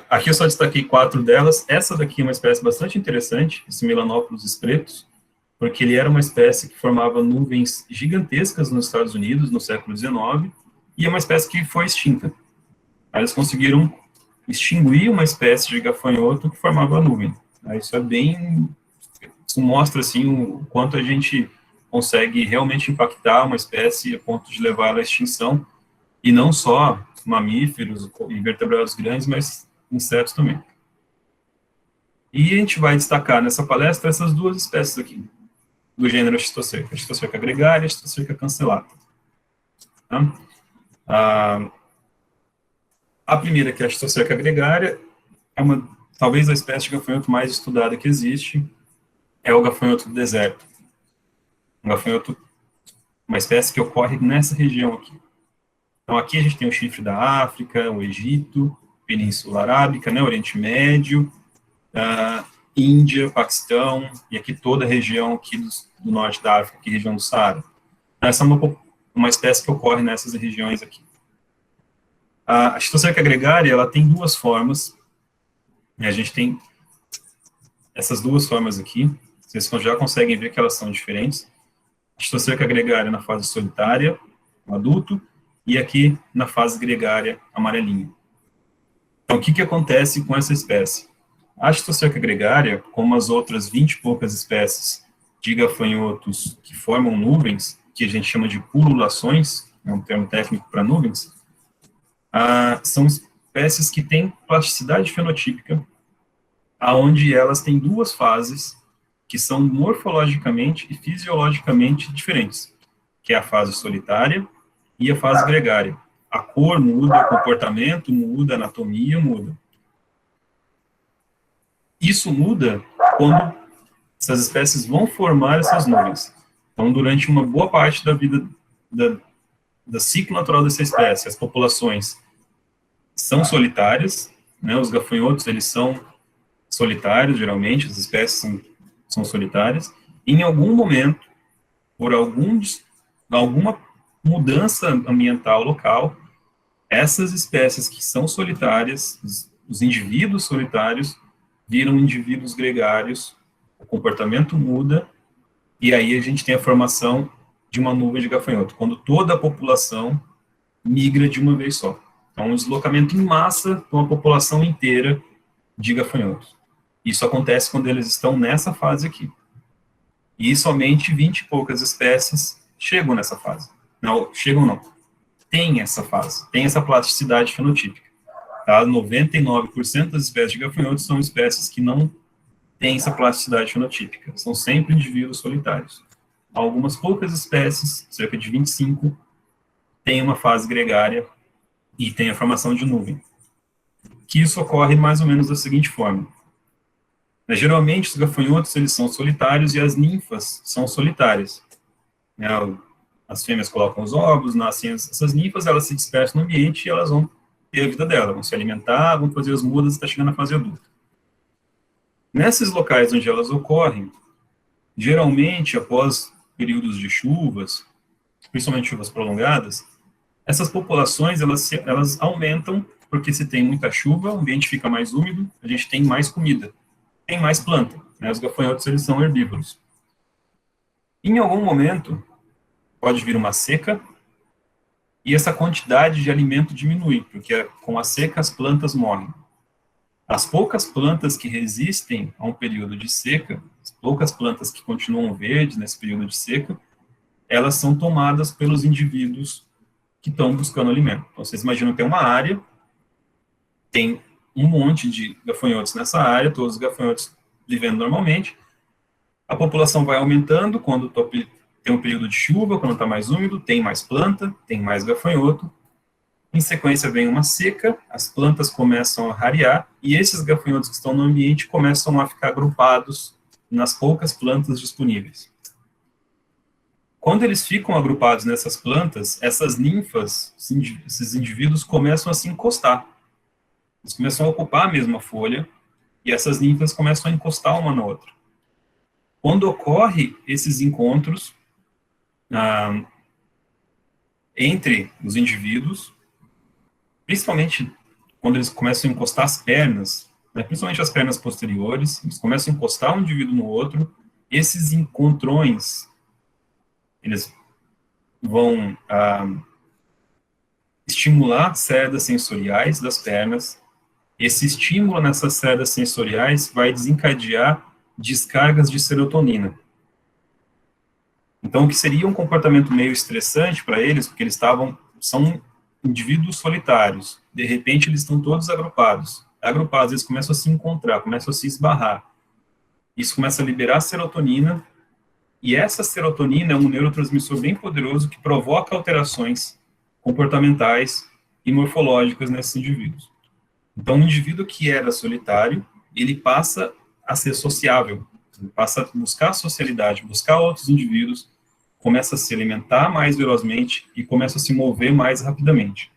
Aqui eu só destaquei 4 delas. Essa daqui é uma espécie bastante interessante, esse Melanopus espretus, porque ele era uma espécie que formava nuvens gigantescas nos Estados Unidos no século XIX, e é uma espécie que foi extinta. Eles conseguiram extinguir uma espécie de gafanhoto que formava nuvem. Isso mostra assim o quanto a gente consegue realmente impactar uma espécie a ponto de levá-la à extinção, e não só mamíferos e vertebrados grandes, mas insetos também. E a gente vai destacar nessa palestra essas 2 espécies aqui, do gênero Schistocerca, a Schistocerca gregária e a Schistocerca cancellata. Tá? A primeira, que é a Schistocerca gregária, é talvez a espécie de gafanhoto mais estudada que existe, é o gafanhoto do deserto. Uma espécie que ocorre nessa região aqui. Então, aqui a gente tem o chifre da África, o Egito, Península Arábica, né, Oriente Médio, Índia, Paquistão, e aqui toda a região aqui do norte da África, aqui região do Saara. Essa é uma espécie que ocorre nessas regiões aqui. A Schistocerca gregária, ela tem 2 formas. A gente tem essas 2 formas aqui. Vocês já conseguem ver que elas são diferentes. A Schistocerca gregária na fase solitária, o adulto, e aqui na fase gregária, amarelinha. Então, o que acontece com essa espécie? A Schistocerca gregária, como as outras 20 e poucas espécies de gafanhotos que formam nuvens, que a gente chama de pululações, é um termo técnico para nuvens, são espécies que têm plasticidade fenotípica, aonde elas têm 2 fases que são morfologicamente e fisiologicamente diferentes, que é a fase solitária e a fase gregária. A cor muda, o comportamento muda, a anatomia muda. Isso muda quando essas espécies vão formar essas nuvens. Então, durante uma boa parte da vida, do ciclo natural dessa espécie, as populações são solitárias, né, os gafanhotos, eles são solitários, geralmente, as espécies são solitárias. Em algum momento, por alguma mudança ambiental local, essas espécies que são solitárias, os indivíduos solitários, viram indivíduos gregários, o comportamento muda, e aí a gente tem a formação de uma nuvem de gafanhoto, quando toda a população migra de uma vez só. Então, um deslocamento em massa de uma população inteira de gafanhotos. Isso acontece quando eles estão nessa fase aqui. E somente 20 e poucas espécies chegam nessa fase. Não, tem essa fase, tem essa plasticidade fenotípica. Tá? 99% das espécies de gafanhotos são espécies que não têm essa plasticidade fenotípica. São sempre indivíduos solitários. Algumas poucas espécies, cerca de 25, têm uma fase gregária e tem a formação de nuvem. Que isso ocorre mais ou menos da seguinte forma. Geralmente, os gafanhotos eles são solitários e as ninfas são solitárias. As fêmeas colocam os ovos, nascem essas ninfas, elas se dispersam no ambiente e elas vão ter a vida dela, vão se alimentar, vão fazer as mudas até chegar na fase adulta. Nesses locais onde elas ocorrem, geralmente, após períodos de chuvas, principalmente chuvas prolongadas, essas populações elas aumentam, porque se tem muita chuva, o ambiente fica mais úmido, a gente tem mais comida, tem mais planta. Os gafanhotos eles são herbívoros. Em algum momento, pode vir uma seca, e essa quantidade de alimento diminui, porque com a seca as plantas morrem. As poucas plantas que resistem a um período de seca, as poucas plantas que continuam verdes nesse período de seca, elas são tomadas pelos indivíduos que estão buscando alimento. Então, vocês imaginam que tem uma área, tem um monte de gafanhotos nessa área, todos os gafanhotos vivendo normalmente, a população vai aumentando quando tem um período de chuva, quando está mais úmido, tem mais planta, tem mais gafanhoto. Em sequência vem uma seca, as plantas começam a rarear, e esses gafanhotos que estão no ambiente começam a ficar agrupados nas poucas plantas disponíveis. Quando eles ficam agrupados nessas plantas, essas ninfas, esses indivíduos começam a se encostar. Eles começam a ocupar a mesma folha, e essas ninfas começam a encostar uma na outra. Quando ocorre esses encontros entre os indivíduos, principalmente quando eles começam a encostar as pernas, né, principalmente as pernas posteriores, eles começam a encostar um indivíduo no outro, esses encontrões, eles vão estimular cerdas sensoriais das pernas. Esse estímulo nessas cerdas sensoriais vai desencadear descargas de serotonina. Então, o que seria um comportamento meio estressante para eles, porque eles são indivíduos solitários, de repente eles estão todos agrupados, eles começam a se encontrar, começam a se esbarrar, isso começa a liberar serotonina, e essa serotonina é um neurotransmissor bem poderoso que provoca alterações comportamentais e morfológicas nesses indivíduos. Então, um indivíduo que era solitário, ele passa a ser sociável, ele passa a buscar socialidade, buscar outros indivíduos, começa a se alimentar mais velozmente e começa a se mover mais rapidamente.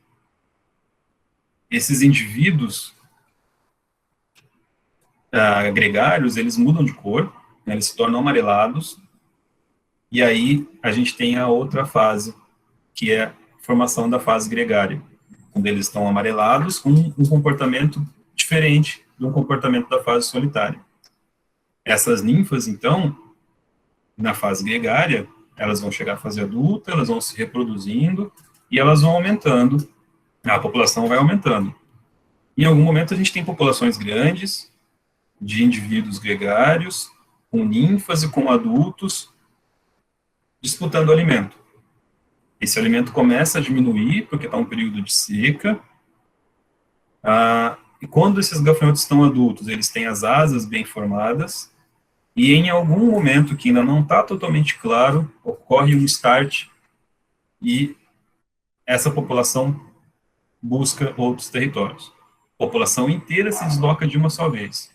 Esses indivíduos gregários, eles mudam de cor, né, eles se tornam amarelados, e aí a gente tem a outra fase, que é a formação da fase gregária, quando eles estão amarelados, com um comportamento diferente do comportamento da fase solitária. Essas ninfas, então, na fase gregária, elas vão chegar à fase adulta, elas vão se reproduzindo, e elas vão aumentando, a população vai aumentando. Em algum momento a gente tem populações grandes, de indivíduos gregários, com ninfas e com adultos, disputando alimento. Esse alimento começa a diminuir, porque está um período de seca, e quando esses gafanhotos estão adultos, eles têm as asas bem formadas, e em algum momento que ainda não está totalmente claro, ocorre um start, e essa população busca outros territórios. A população inteira se desloca de uma só vez.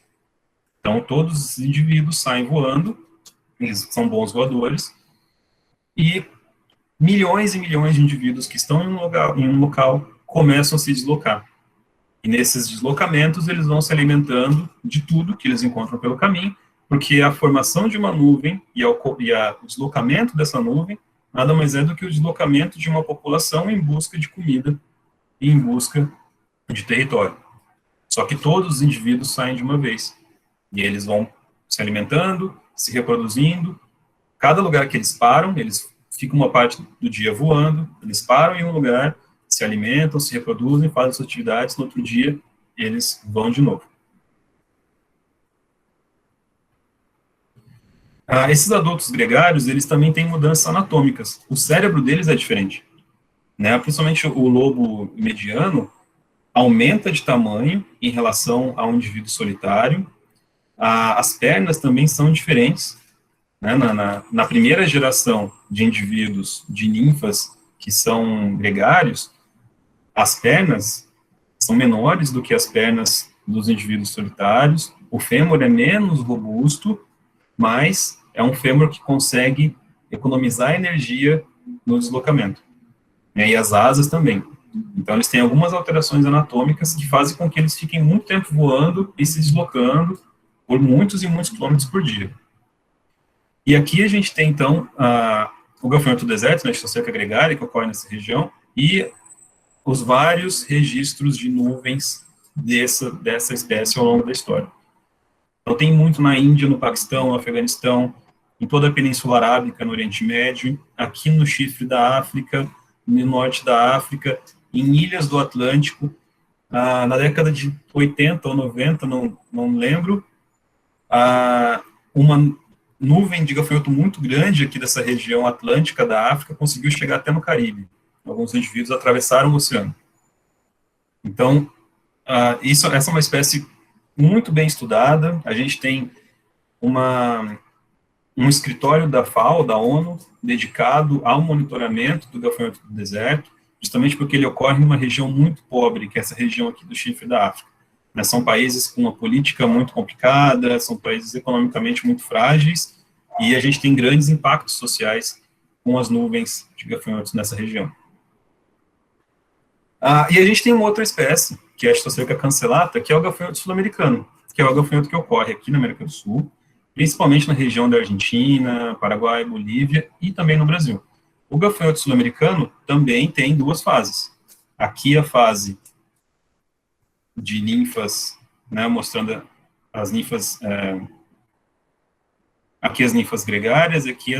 Então, todos os indivíduos saem voando, eles são bons voadores, e milhões e milhões de indivíduos que estão em um local começam a se deslocar. E nesses deslocamentos, eles vão se alimentando de tudo que eles encontram pelo caminho, porque a formação de uma nuvem e o deslocamento dessa nuvem nada mais é do que o deslocamento de uma população em busca de comida e em busca de território. Só que todos os indivíduos saem de uma vez. E eles vão se alimentando, se reproduzindo. Cada lugar que eles param, eles ficam uma parte do dia voando, eles param em um lugar, se alimentam, se reproduzem, fazem suas atividades, no outro dia eles vão de novo. Esses adultos gregários, eles também têm mudanças anatômicas. O cérebro deles é diferente, né? Principalmente o lobo mediano aumenta de tamanho em relação a um indivíduo solitário. As pernas também são diferentes, né? Na primeira geração de indivíduos, de ninfas que são gregários, as pernas são menores do que as pernas dos indivíduos solitários, o fêmur é menos robusto, mas é um fêmur que consegue economizar energia no deslocamento. E as asas também. Então, eles têm algumas alterações anatômicas que fazem com que eles fiquem muito tempo voando e se deslocando por muitos e muitos quilômetros por dia. E aqui a gente tem, então, o gafanhoto do deserto, né, a estação gregária, que ocorre nessa região, e os vários registros de nuvens dessa espécie ao longo da história. Então, tem muito na Índia, no Paquistão, no Afeganistão, em toda a Península Arábica, no Oriente Médio, aqui no chifre da África, no norte da África, em ilhas do Atlântico. Na década de 80 ou 90, não lembro, uma nuvem de gafanhoto muito grande aqui dessa região atlântica da África conseguiu chegar até no Caribe. Alguns indivíduos atravessaram o oceano. Então, essa é uma espécie muito bem estudada. A gente tem um escritório da FAO, da ONU, dedicado ao monitoramento do gafanhoto do deserto, justamente porque ele ocorre numa região muito pobre, que é essa região aqui do chifre da África. São países com uma política muito complicada, são países economicamente muito frágeis, e a gente tem grandes impactos sociais com as nuvens de gafanhotos nessa região. E a gente tem uma outra espécie, que é a Chistocerca cancellata, que é o gafanhoto sul-americano, que é o gafanhoto que ocorre aqui na América do Sul, principalmente na região da Argentina, Paraguai, Bolívia e também no Brasil. O gafanhoto sul-americano também tem duas fases. Aqui a fase de ninfas, né, mostrando as ninfas, aqui as ninfas gregárias, aqui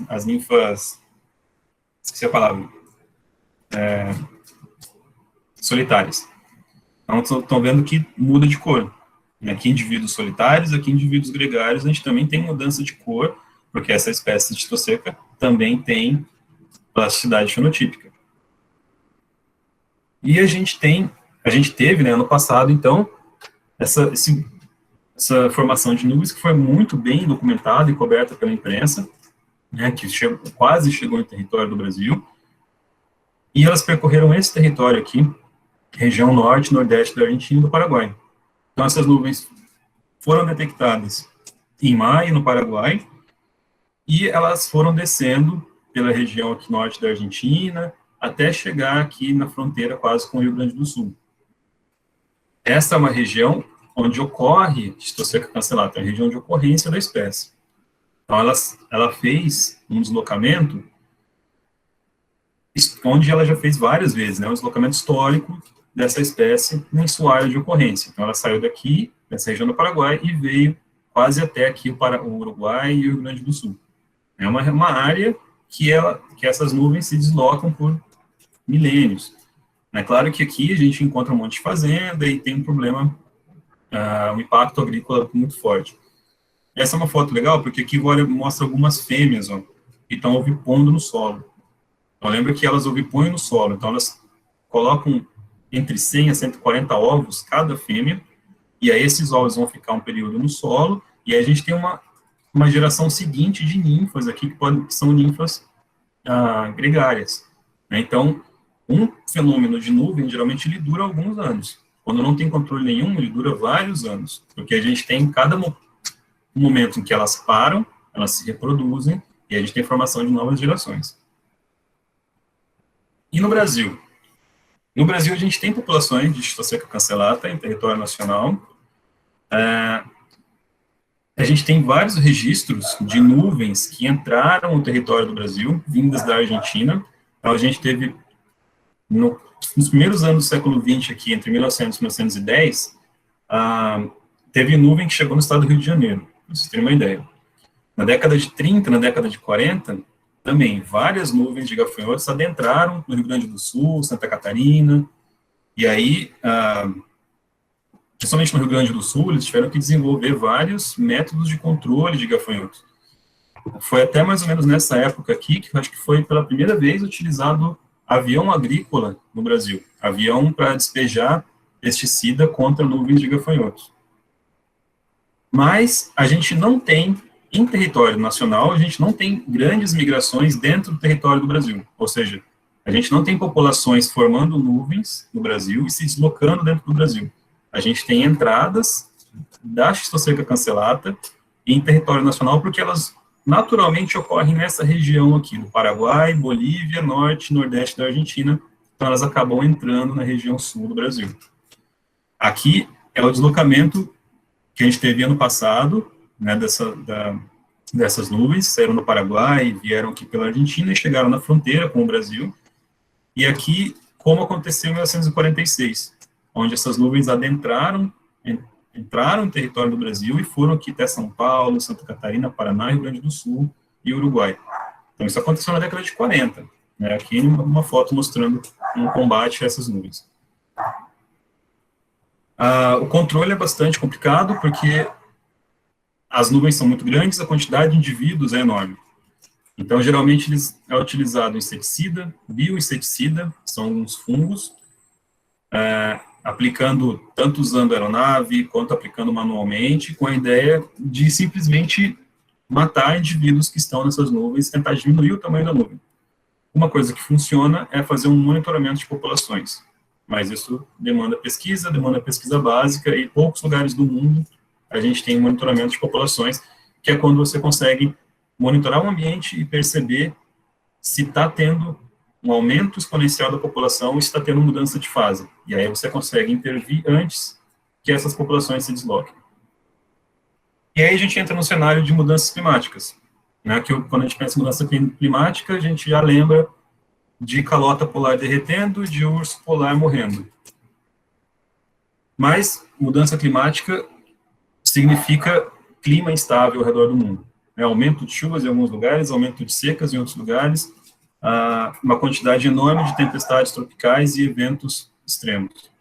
as ninfas, esqueci a palavra, solitárias. Então, estão vendo que muda de cor. Aqui indivíduos solitários, aqui indivíduos gregários, a gente também tem mudança de cor, porque essa espécie de Chistocerca também tem plasticidade fenotípica. E a gente teve, né, ano passado, então, essa formação de nuvens que foi muito bem documentada e coberta pela imprensa, né, que quase chegou no território do Brasil, e elas percorreram esse território aqui, região norte, nordeste da Argentina e do Paraguai. Então, essas nuvens foram detectadas em maio, no Paraguai, e elas foram descendo pela região aqui norte da Argentina, até chegar aqui na fronteira quase com o Rio Grande do Sul. Essa é uma região onde ocorre Chistocerca cancellata, é a região de ocorrência da espécie. Então, ela fez um deslocamento, onde ela já fez várias vezes, né, um deslocamento histórico dessa espécie em sua área de ocorrência. Então, ela saiu daqui, dessa região do Paraguai, e veio quase até aqui o Uruguai e o Rio Grande do Sul. É uma área que essas nuvens se deslocam por milênios. É claro que aqui a gente encontra um monte de fazenda e tem um problema, um impacto agrícola muito forte. Essa é uma foto legal, porque aqui mostra algumas fêmeas, ó, que estão ovipondo no solo. Então, lembra que elas ovipõem no solo, então elas colocam entre 100 a 140 ovos cada fêmea, e aí esses ovos vão ficar um período no solo, e aí a gente tem uma geração seguinte de ninfas aqui, que são ninfas gregárias. Né? Então, um fenômeno de nuvem, geralmente, ele dura alguns anos. Quando não tem controle nenhum, ele dura vários anos, porque a gente tem cada momento em que elas param, elas se reproduzem, e a gente tem formação de novas gerações. E no Brasil? No Brasil, a gente tem populações de Chistocerca cancellata em território nacional. A gente tem vários registros de nuvens que entraram no território do Brasil, vindas da Argentina. Então, a gente teve, nos primeiros anos do século XX, aqui, entre 1900 e 1910, teve nuvem que chegou no estado do Rio de Janeiro, para vocês terem uma ideia. Na década de 30, na década de 40, também várias nuvens de gafanhotos adentraram no Rio Grande do Sul, Santa Catarina, e aí, principalmente no Rio Grande do Sul, eles tiveram que desenvolver vários métodos de controle de gafanhotos. Foi até mais ou menos nessa época aqui, que eu acho que foi pela primeira vez utilizado avião agrícola no Brasil, avião para despejar pesticida contra nuvens de gafanhotos. Mas a gente não tem, em território nacional, a gente não tem grandes migrações dentro do território do Brasil, ou seja, a gente não tem populações formando nuvens no Brasil e se deslocando dentro do Brasil. A gente tem entradas da Chistocerca cancellata em território nacional, porque elas naturalmente ocorrem nessa região aqui, do Paraguai, Bolívia, norte e nordeste da Argentina, então elas acabam entrando na região sul do Brasil. Aqui é o deslocamento que a gente teve ano passado, né, dessas nuvens, saíram do Paraguai, vieram aqui pela Argentina e chegaram na fronteira com o Brasil, e aqui, como aconteceu em 1946, onde essas nuvens adentraram entraram no território do Brasil e foram aqui até São Paulo, Santa Catarina, Paraná, Rio Grande do Sul e Uruguai. Então, isso aconteceu na década de 40. Né? Aqui uma foto mostrando um combate a essas nuvens. O controle é bastante complicado, porque as nuvens são muito grandes, a quantidade de indivíduos é enorme. Então, geralmente, é utilizado inseticida, bioinseticida, são uns fungos, aplicando, tanto usando aeronave, quanto aplicando manualmente, com a ideia de simplesmente matar indivíduos que estão nessas nuvens, tentar diminuir o tamanho da nuvem. Uma coisa que funciona é fazer um monitoramento de populações, mas isso demanda pesquisa básica, e poucos lugares do mundo a gente tem monitoramento de populações, que é quando você consegue monitorar o ambiente e perceber se está tendo um aumento exponencial da população ou se está tendo mudança de fase. E aí você consegue intervir antes que essas populações se desloquem. E aí a gente entra no cenário de mudanças climáticas, né, que quando a gente pensa em mudança climática, a gente já lembra de calota polar derretendo, de urso polar morrendo. Mas mudança climática significa clima instável ao redor do mundo. Aumento de chuvas em alguns lugares, aumento de secas em outros lugares, uma quantidade enorme de tempestades tropicais e eventos extremos.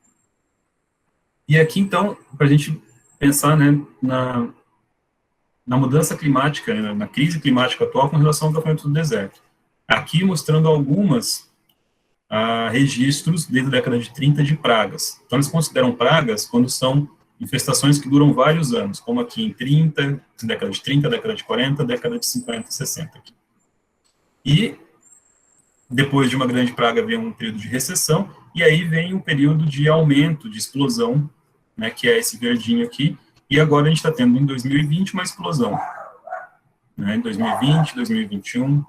E aqui, então, para a gente pensar, né, na mudança climática, né, na crise climática atual com relação ao gafanhoto do deserto. Aqui mostrando algumas registros desde a década de 30 de pragas. Então, eles consideram pragas quando são infestações que duram vários anos, como aqui em década de 30, década de 40, década de 50 e 60. Aqui. E depois de uma grande praga vem um período de recessão, e aí vem um período de aumento, de explosão, né, que é esse verdinho aqui, e agora a gente está tendo em 2020 uma explosão. Né, em 2020, 2021,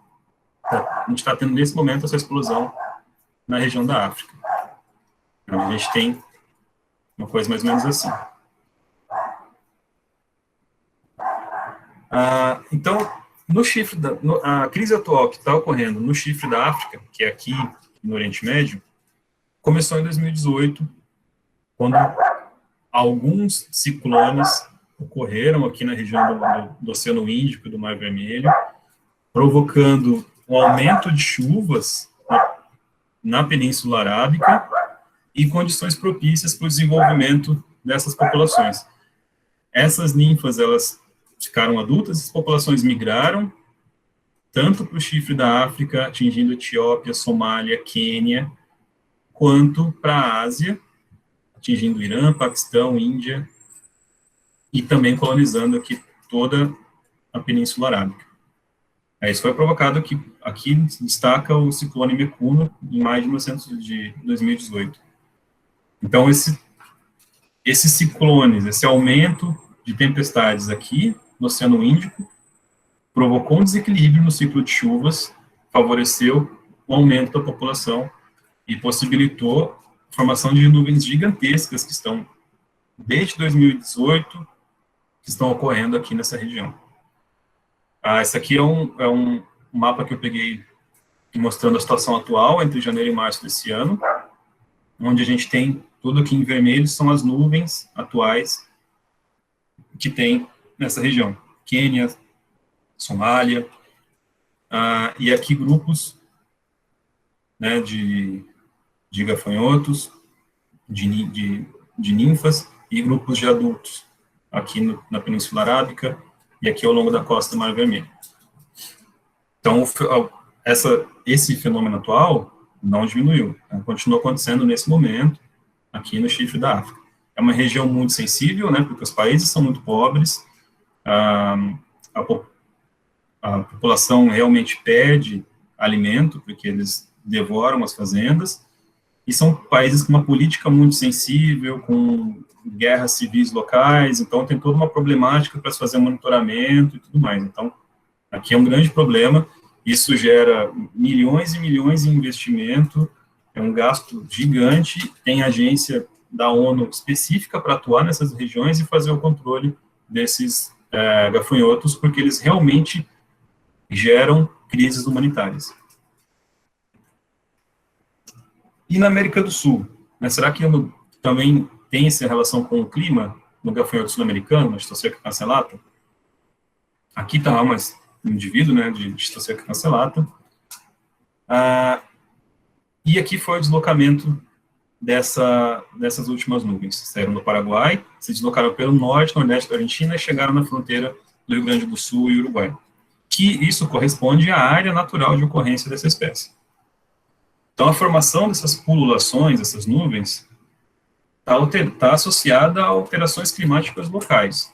a gente está tendo nesse momento essa explosão na região da África. Então, a gente tem uma coisa mais ou menos assim. Então, a crise atual que está ocorrendo no chifre da África, que é aqui no Oriente Médio, começou em 2018, quando alguns ciclones ocorreram aqui na região do Oceano Índico e do Mar Vermelho, provocando um aumento de chuvas na Península Arábica e condições propícias para o desenvolvimento dessas populações. Essas ninfas, elas ficaram adultas, as populações migraram, tanto para o chifre da África, atingindo Etiópia, Somália, Quênia, quanto para a Ásia, atingindo Irã, Paquistão, Índia, e também colonizando aqui toda a Península Arábica. Isso foi provocado que aqui destaca o ciclone Mekuno, em maio de 2018. Então, esses ciclones, esse aumento de tempestades aqui no Oceano Índico, provocou um desequilíbrio no ciclo de chuvas, favoreceu o aumento da população e possibilitou a formação de nuvens gigantescas que estão, desde 2018, que estão ocorrendo aqui nessa região. Esse aqui é um mapa que eu peguei mostrando a situação atual entre janeiro e março desse ano, onde a gente tem tudo aqui em vermelho, são as nuvens atuais que tem nessa região. Quênia, Somália, e aqui grupos, né, de gafanhotos, de ninfas e grupos de adultos, aqui na Península Arábica e aqui ao longo da costa do Mar Vermelho. Então, esse fenômeno atual não diminuiu, né, continua acontecendo nesse momento, aqui no chifre da África. É uma região muito sensível, né, porque os países são muito pobres, a população realmente perde alimento, porque eles devoram as fazendas, e são países com uma política muito sensível, com guerras civis locais, então tem toda uma problemática para se fazer monitoramento e tudo mais. Então, aqui é um grande problema, isso gera milhões e milhões em investimento, é um gasto gigante, tem agência da ONU específica para atuar nessas regiões e fazer o controle desses gafanhotos, porque eles realmente geram crises humanitárias. E na América do Sul, né, será que também tem essa relação com o clima? no gafanhoto sul-americano, na Distocerca cancellata, aqui está um indivíduo, né, de Distocerca cancellata, e aqui foi o deslocamento dessas últimas nuvens. Saíram do Paraguai, se deslocaram pelo norte, nordeste da Argentina e chegaram na fronteira do Rio Grande do Sul e Uruguai. Que isso corresponde à área natural de ocorrência dessa espécie. Então, a formação dessas pululações, dessas nuvens, está associada a alterações climáticas locais.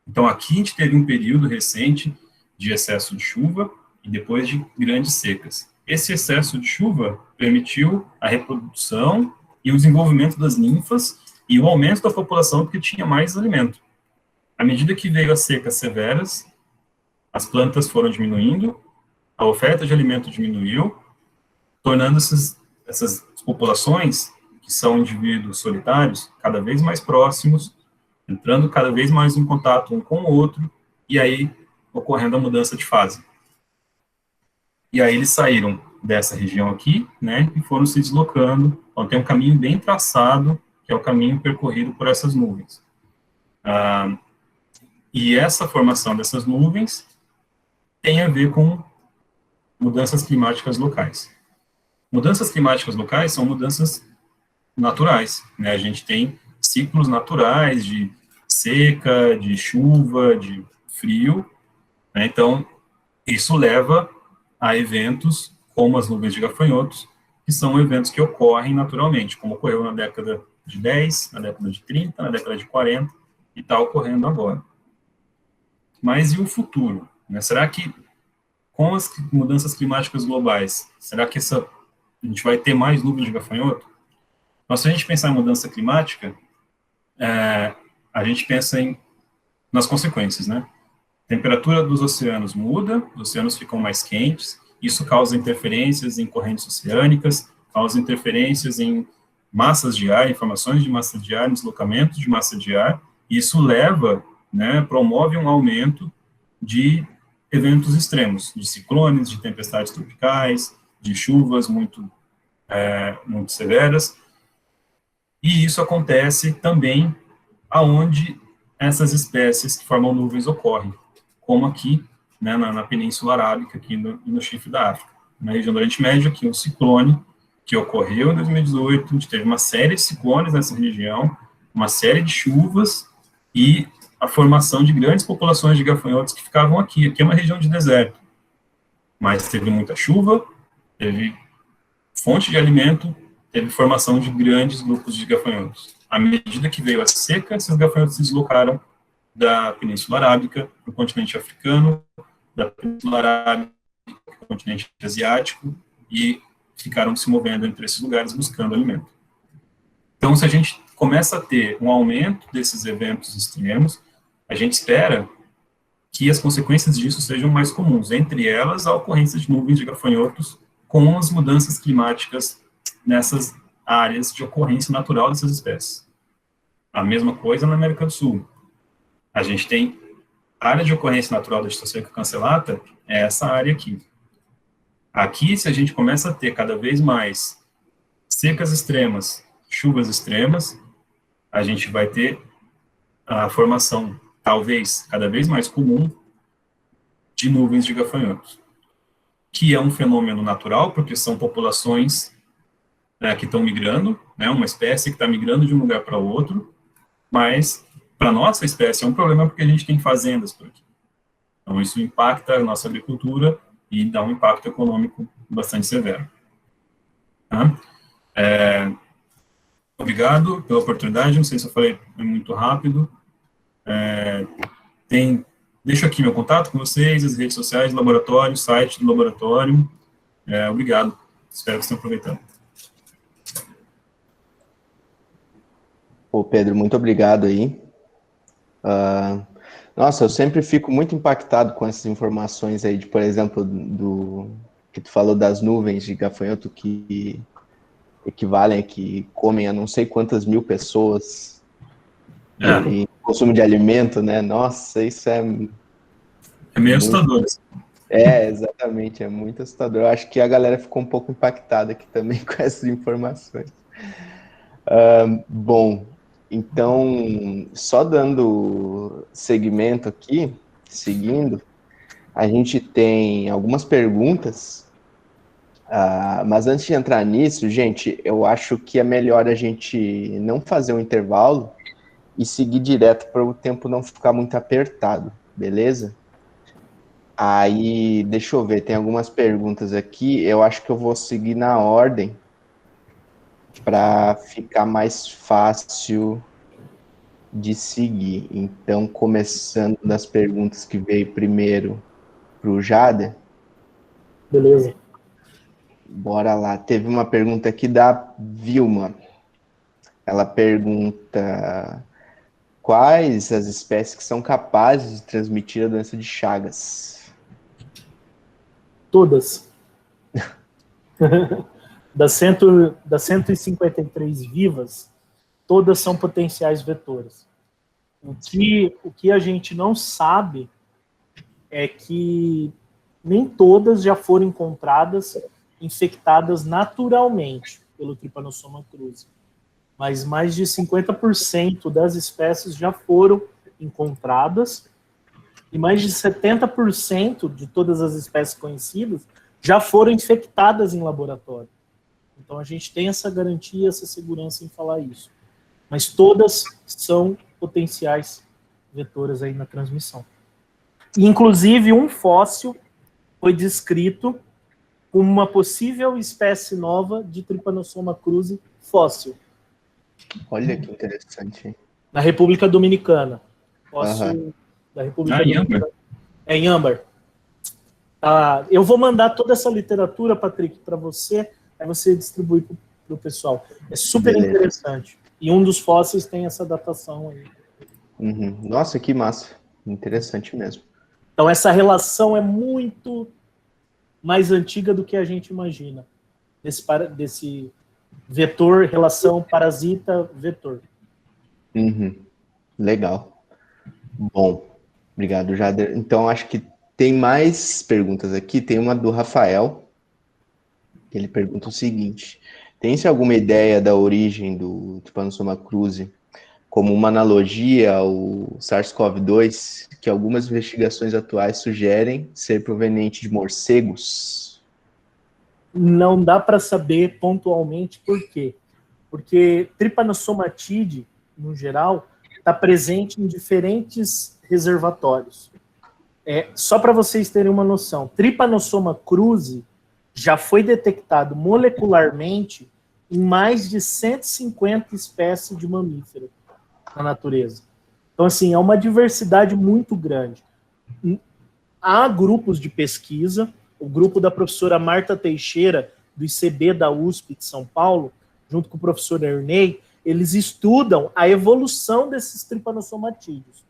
Então, aqui a gente teve um período recente de excesso de chuva e depois de grandes secas. Esse excesso de chuva permitiu a reprodução e o desenvolvimento das ninfas e o aumento da população porque tinha mais alimento. À medida que veio as secas severas, as plantas foram diminuindo, a oferta de alimento diminuiu, tornando essas populações, que são indivíduos solitários, cada vez mais próximos, entrando cada vez mais em contato um com o outro, e aí ocorrendo a mudança de fase. E aí eles saíram dessa região aqui, né, e foram se deslocando. Então tem um caminho bem traçado, que é o caminho percorrido por essas nuvens. E essa formação dessas nuvens tem a ver com mudanças climáticas locais. Mudanças climáticas locais são mudanças naturais, né? A gente tem ciclos naturais de seca, de chuva, de frio, né? Então, isso leva a eventos como as nuvens de gafanhotos, que são eventos que ocorrem naturalmente, como ocorreu na década de 10, na década de 30, na década de 40, e está ocorrendo agora. Mas e o futuro? Né? Será que, com as mudanças climáticas globais, será que a gente vai ter mais nuvens de gafanhoto? Então, se a gente pensar em mudança climática, a gente pensa nas consequências, né? A temperatura dos oceanos muda, os oceanos ficam mais quentes, isso causa interferências em correntes oceânicas, causa interferências em massas de ar, informações de massa de ar, deslocamento de massa de ar, e isso leva, né, promove um aumento de eventos extremos, de ciclones, de tempestades tropicais, de chuvas muito severas, e isso acontece também aonde essas espécies que formam nuvens ocorrem, como aqui, né, na Península Arábica, aqui no Chifre da África. Na região do Oriente Médio, aqui um ciclone que ocorreu em 2018, a gente teve uma série de ciclones nessa região, uma série de chuvas e a formação de grandes populações de gafanhotos que ficavam aqui. Aqui é uma região de deserto, mas teve muita chuva, teve fonte de alimento, teve formação de grandes grupos de gafanhotos. À medida que veio a seca, esses gafanhotos se deslocaram da Península Arábica para o continente africano, da Península Arábica para o continente asiático, e ficaram se movendo entre esses lugares buscando alimento. Então, se a gente começa a ter um aumento desses eventos extremos, a gente espera que as consequências disso sejam mais comuns, entre elas a ocorrência de nuvens de gafanhotos com as mudanças climáticas nessas áreas de ocorrência natural dessas espécies. A mesma coisa na América do Sul. A gente tem a área de ocorrência natural da Distocerca cancellata, é essa área aqui. Aqui, se a gente começa a ter cada vez mais secas extremas, chuvas extremas, a gente vai ter a formação, talvez, cada vez mais comum, de nuvens de gafanhotos, que é um fenômeno natural, porque são populações que estão migrando, né, uma espécie que está migrando de um lugar para outro, mas para a nossa espécie é um problema porque a gente tem fazendas por aqui. Então, isso impacta a nossa agricultura e dá um impacto econômico bastante severo. Tá? Obrigado pela oportunidade, não sei se eu falei muito rápido. Deixo aqui meu contato com vocês, as redes sociais do laboratório, o site do laboratório. Obrigado, espero que vocês tenham aproveitado. Pô, Pedro, muito obrigado aí. Nossa, eu sempre fico muito impactado com essas informações aí, de, por exemplo, do que tu falou das nuvens de gafanhoto que equivalem, que comem a não sei quantas mil pessoas em consumo de alimento, né? Nossa, isso é meio assustador. Exatamente, é muito assustador. Eu acho que a galera ficou um pouco impactada aqui também com essas informações. Bom, Então, só dando segmento aqui, seguindo, a gente tem algumas perguntas, mas antes de entrar nisso, gente, eu acho que é melhor a gente não fazer um intervalo e seguir direto para o tempo não ficar muito apertado, beleza? Aí, deixa eu ver, tem algumas perguntas aqui, eu acho que eu vou seguir na ordem para ficar mais fácil de seguir. Então, começando das perguntas que veio primeiro para o Jader. Beleza. Bora lá. Teve uma pergunta aqui da Vilma. Ela pergunta quais as espécies que são capazes de transmitir a doença de Chagas? Todas. Das 153 vivas, todas são potenciais vetores. O que a gente não sabe é que nem todas já foram encontradas infectadas naturalmente pelo Trypanosoma cruzi. Mas mais de 50% das espécies já foram encontradas e mais de 70% de todas as espécies conhecidas já foram infectadas em laboratório. Então a gente tem essa garantia, essa segurança em falar isso. Mas todas são potenciais vetoras aí na transmissão. Inclusive um fóssil foi descrito como uma possível espécie nova de Trypanosoma cruzi fóssil. Olha que interessante. Na República Dominicana. Fóssil da República Dominicana. É em âmbar. Eu vou mandar toda essa literatura, Patrick, para você, aí você distribui para o pessoal. É super interessante. E um dos fósseis tem essa datação aí. Nossa, que massa. Interessante mesmo. Então essa relação é muito mais antiga do que a gente imagina. Desse vetor, relação parasita-vetor. Legal. Bom, obrigado, Jader. Então, acho que tem mais perguntas aqui. Tem uma do Rafael. Ele pergunta o seguinte: tem-se alguma ideia da origem do Trypanosoma cruzi como uma analogia ao SARS-CoV-2, que algumas investigações atuais sugerem ser proveniente de morcegos? Não dá para saber pontualmente por quê. Porque Trypanosomatide, no geral, está presente em diferentes reservatórios. Só para vocês terem uma noção, Trypanosoma cruzi já foi detectado molecularmente em mais de 150 espécies de mamífero na natureza. Então, assim, é uma diversidade muito grande. Há grupos de pesquisa, o grupo da professora Marta Teixeira, do ICB da USP de São Paulo, junto com o professor Ernei, eles estudam a evolução desses trypanosomatídeos.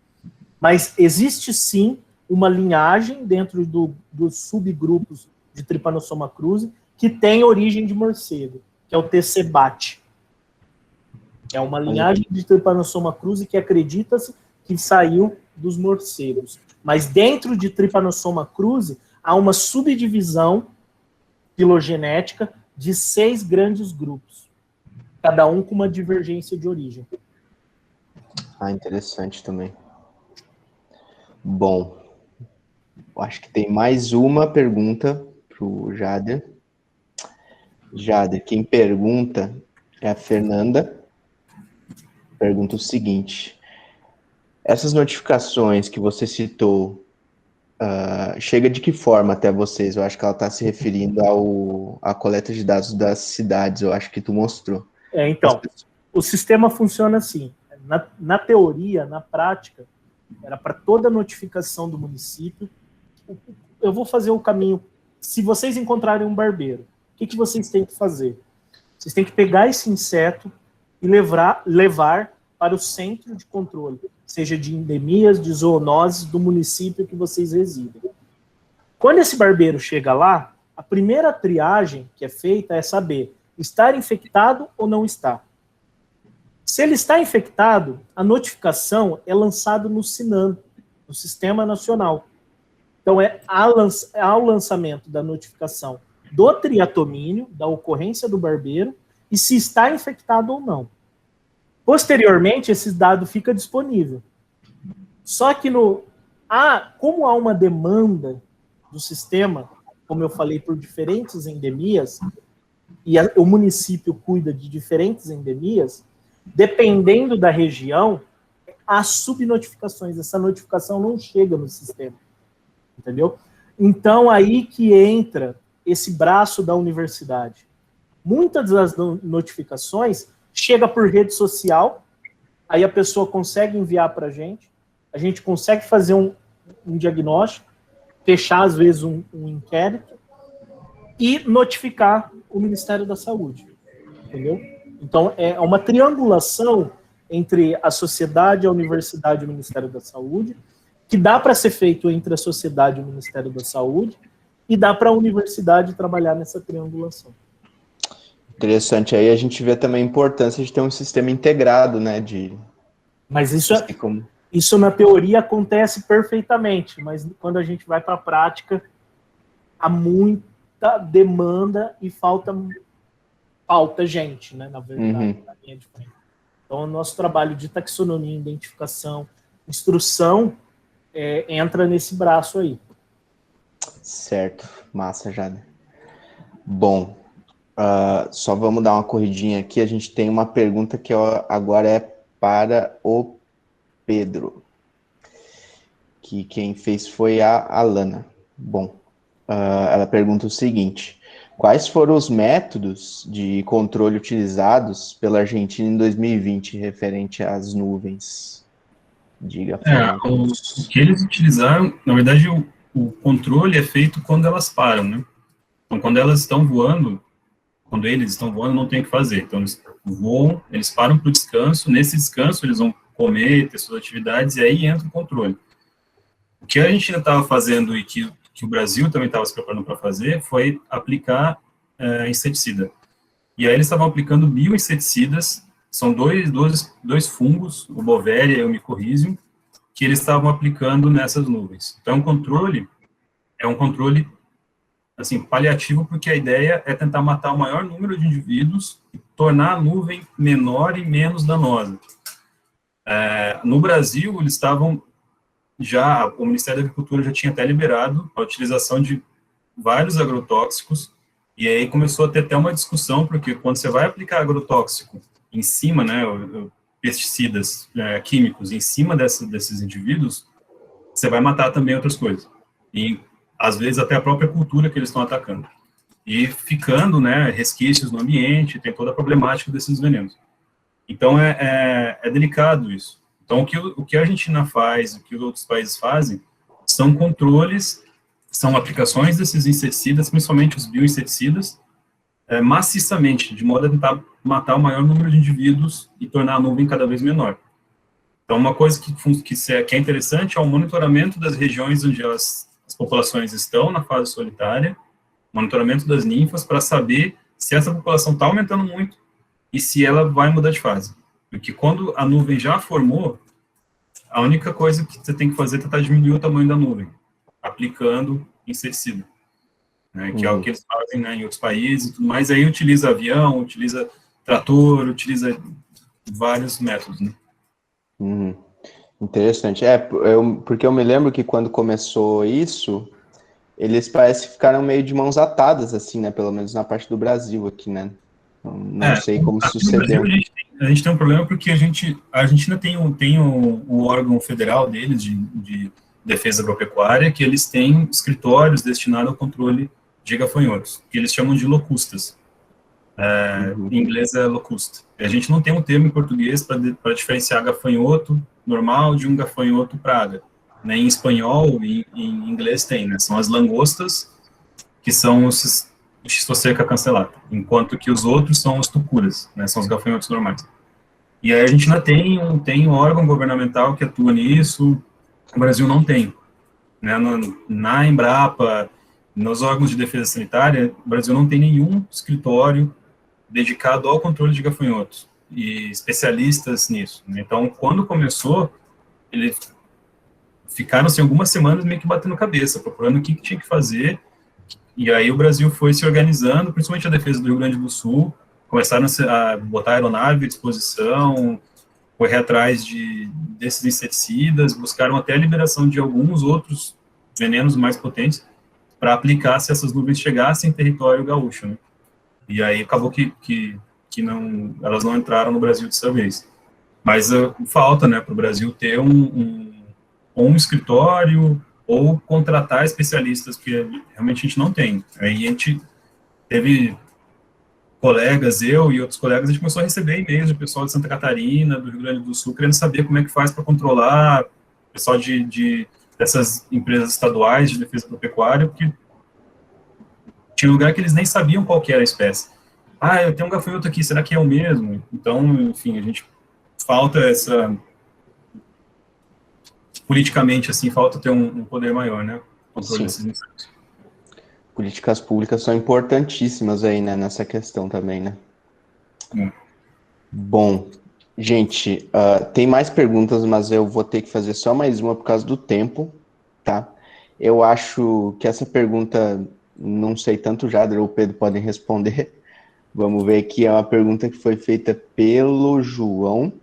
Mas existe, sim, uma linhagem dentro dos subgrupos de Trypanosoma cruzi que tem origem de morcego, que é o Tcbat. É uma linhagem de Trypanosoma cruzi que acredita-se que saiu dos morcegos. Mas dentro de Trypanosoma cruzi há uma subdivisão filogenética de 6 grandes grupos, cada um com uma divergência de origem. Interessante também. Bom, acho que tem mais uma pergunta para o Jader. Jader, quem pergunta é a Fernanda. Pergunta o seguinte: essas notificações que você citou, chega de que forma até vocês? Eu acho que ela está se referindo à coleta de dados das cidades, eu acho que tu mostrou. Então, o sistema funciona assim. Na teoria, na prática, era para toda notificação do município. Eu vou fazer o caminho. Se vocês encontrarem um barbeiro, o que vocês têm que fazer? Vocês têm que pegar esse inseto e levar para o centro de controle, seja de endemias, de zoonoses do município que vocês residem. Quando esse barbeiro chega lá, a primeira triagem que é feita é saber estar infectado ou não está. Se ele está infectado, a notificação é lançada no SINAM, no Sistema Nacional. Então, ao lançamento da notificação do triatomínio, da ocorrência do barbeiro, e se está infectado ou não. Posteriormente, esse dado fica disponível. Só que como há uma demanda do sistema, como eu falei, por diferentes endemias, e o município cuida de diferentes endemias, dependendo da região, há subnotificações. Essa notificação não chega no sistema. Entendeu? Então, aí que entra esse braço da universidade. Muitas das notificações chega por rede social, aí a pessoa consegue enviar para a gente consegue fazer um diagnóstico, fechar, às vezes, um inquérito e notificar o Ministério da Saúde. Entendeu? Então, é uma triangulação entre a sociedade, a universidade e o Ministério da Saúde, que dá para ser feito entre a sociedade e o Ministério da Saúde, e dá para a universidade trabalhar nessa triangulação. Interessante. Aí a gente vê também a importância de ter um sistema integrado, né? Mas isso na teoria acontece perfeitamente, mas quando a gente vai para a prática, há muita demanda e falta gente, né? Na verdade, na linha de frente. Então, o nosso trabalho de taxonomia, identificação, instrução, entra nesse braço aí. Certo. Massa, Jada. Bom, só vamos dar uma corridinha aqui. A gente tem uma pergunta que agora é para o Pedro. Que quem fez foi a Alana. Bom, ela pergunta o seguinte: quais foram os métodos de controle utilizados pela Argentina em 2020 referente às nuvens? Diga. O que eles utilizaram, na verdade, o controle é feito quando elas param, né? Então, quando eles estão voando, não tem o que fazer. Então, eles voam, eles param para o descanso. Nesse descanso, eles vão comer, ter suas atividades, e aí entra o controle. O que a Argentina estava fazendo e que o Brasil também estava se preparando para fazer foi aplicar inseticida. E aí eles estavam aplicando bioinseticidas, são dois fungos, o Bovéria e o Mycorrhizum, que eles estavam aplicando nessas nuvens. Então, o controle é um controle assim, paliativo, porque a ideia é tentar matar o maior número de indivíduos e tornar a nuvem menor e menos danosa. No Brasil, eles estavam o Ministério da Agricultura já tinha até liberado a utilização de vários agrotóxicos, e aí começou a ter até uma discussão, porque quando você vai aplicar agrotóxico em cima, né, pesticidas químicos em cima desses indivíduos, você vai matar também outras coisas. E, às vezes, até a própria cultura que eles estão atacando. E ficando, né, resquícios no ambiente, tem toda a problemática desses venenos. Então, é delicado isso. Então, o que a Argentina faz, o que os outros países fazem, são controles, são aplicações desses inseticidas, principalmente os bioinseticidas, maciçamente, de modo a tentar matar o maior número de indivíduos e tornar a nuvem cada vez menor. Então, uma coisa que é interessante é o monitoramento das regiões onde as populações estão na fase solitária, monitoramento das ninfas, para saber se essa população está aumentando muito e se ela vai mudar de fase. Porque quando a nuvem já formou, a única coisa que você tem que fazer é tentar diminuir o tamanho da nuvem, aplicando inseticida, né, que é o que eles fazem, né, em outros países, mas aí utiliza avião, utiliza trator, utiliza vários métodos, né. Interessante. Porque eu me lembro que quando começou isso, eles parece que ficaram meio de mãos atadas, assim, né, pelo menos na parte do Brasil aqui, né. Não sei como sucedeu. A gente tem um problema porque a Argentina tem o órgão federal deles de defesa agropecuária, que eles têm escritórios destinados ao controle de gafanhotos, que eles chamam de locustas. Em inglês é locust. A gente não tem um termo em português para diferenciar gafanhoto normal de um gafanhoto praga. Né? Em espanhol e em inglês tem, né? São as langostas, que são o Schistocerca cancellata, enquanto que os outros são os tucuras, né? São os gafanhotos normais. E a Argentina tem um órgão governamental que atua nisso, o Brasil não tem. Né? Na Embrapa, nos órgãos de defesa sanitária, o Brasil não tem nenhum escritório dedicado ao controle de gafanhotos e especialistas nisso. Né? Então, quando começou, eles ficaram assim, algumas semanas meio que batendo cabeça, procurando o que tinha que fazer, e aí o Brasil foi se organizando, principalmente a defesa do Rio Grande do Sul, começaram a botar aeronave à disposição, correr atrás desses inseticidas, buscaram até a liberação de alguns outros venenos mais potentes para aplicar se essas nuvens chegassem em território gaúcho, né? E aí acabou que elas não entraram no Brasil dessa vez. Mas falta, né, para o Brasil ter um escritório ou contratar especialistas, que realmente a gente não tem. Aí a gente teve colegas, eu e outros colegas, a gente começou a receber e-mails de pessoal de Santa Catarina, do Rio Grande do Sul, querendo saber como é que faz para controlar, pessoal dessas empresas estaduais de defesa agropecuária, porque tinha lugar que eles nem sabiam qual que era a espécie. Ah, eu tenho um gafanhoto aqui, será que é o mesmo? Então, enfim, a gente falta essa... Politicamente, assim, falta ter um poder maior, né? Controle desses insetos. Políticas públicas são importantíssimas aí, né, nessa questão também, né? Bom, gente, tem mais perguntas, mas eu vou ter que fazer só mais uma por causa do tempo, tá? Eu acho que essa pergunta, não sei, tanto o Jader ou o Pedro podem responder. Vamos ver aqui, é uma pergunta que foi feita pelo João,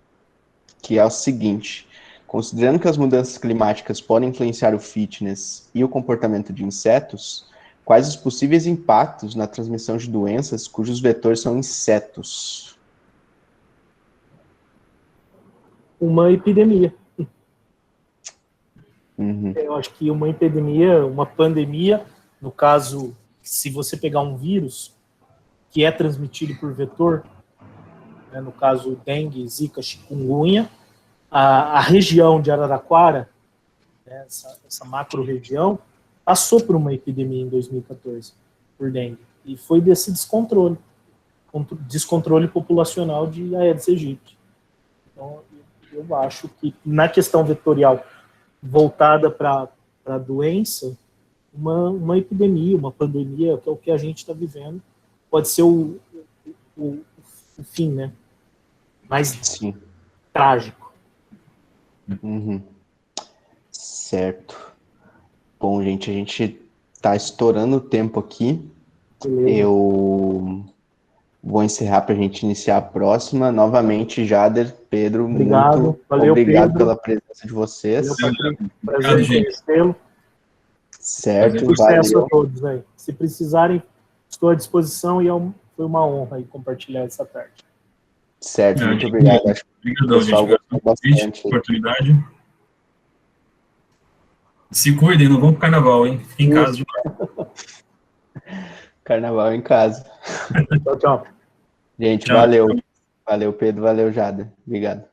que é o seguinte: considerando que as mudanças climáticas podem influenciar o fitness e o comportamento de insetos, quais os possíveis impactos na transmissão de doenças cujos vetores são insetos? Uma epidemia. Uhum. Eu acho que uma epidemia, uma pandemia, no caso, se você pegar um vírus que é transmitido por vetor, né, no caso dengue, zika, chikungunya, a região de Araraquara, né, essa macro-região, passou por uma epidemia em 2014, por dengue, e foi desse descontrole populacional de Aedes aegypti. Então, eu acho que na questão vetorial voltada para a doença, uma epidemia, uma pandemia, que é o que a gente está vivendo, pode ser o fim, né? Mais Sim. trágico. Uhum. Certo. Bom, gente, a gente está estourando o tempo aqui. Beleza. Eu vou encerrar para a gente iniciar a próxima. Novamente, Jader, Pedro, Obrigado. muito Valeu, obrigado Pedro. pela presença de vocês. Valeu, Patrick. Prazer em conhecê-lo. Certo, Sucesso valeu. a todos aí. Se precisarem, estou à disposição e foi uma honra aí compartilhar essa tarde. Certo, muito obrigado. Acho que o pessoal gostou bastante. Oportunidade. Se cuidem, não vão pro carnaval, hein? Fiquem em casa. Carnaval em casa. Tchau, tchau. Gente, valeu. Valeu, Pedro. Valeu, Jada. Obrigado.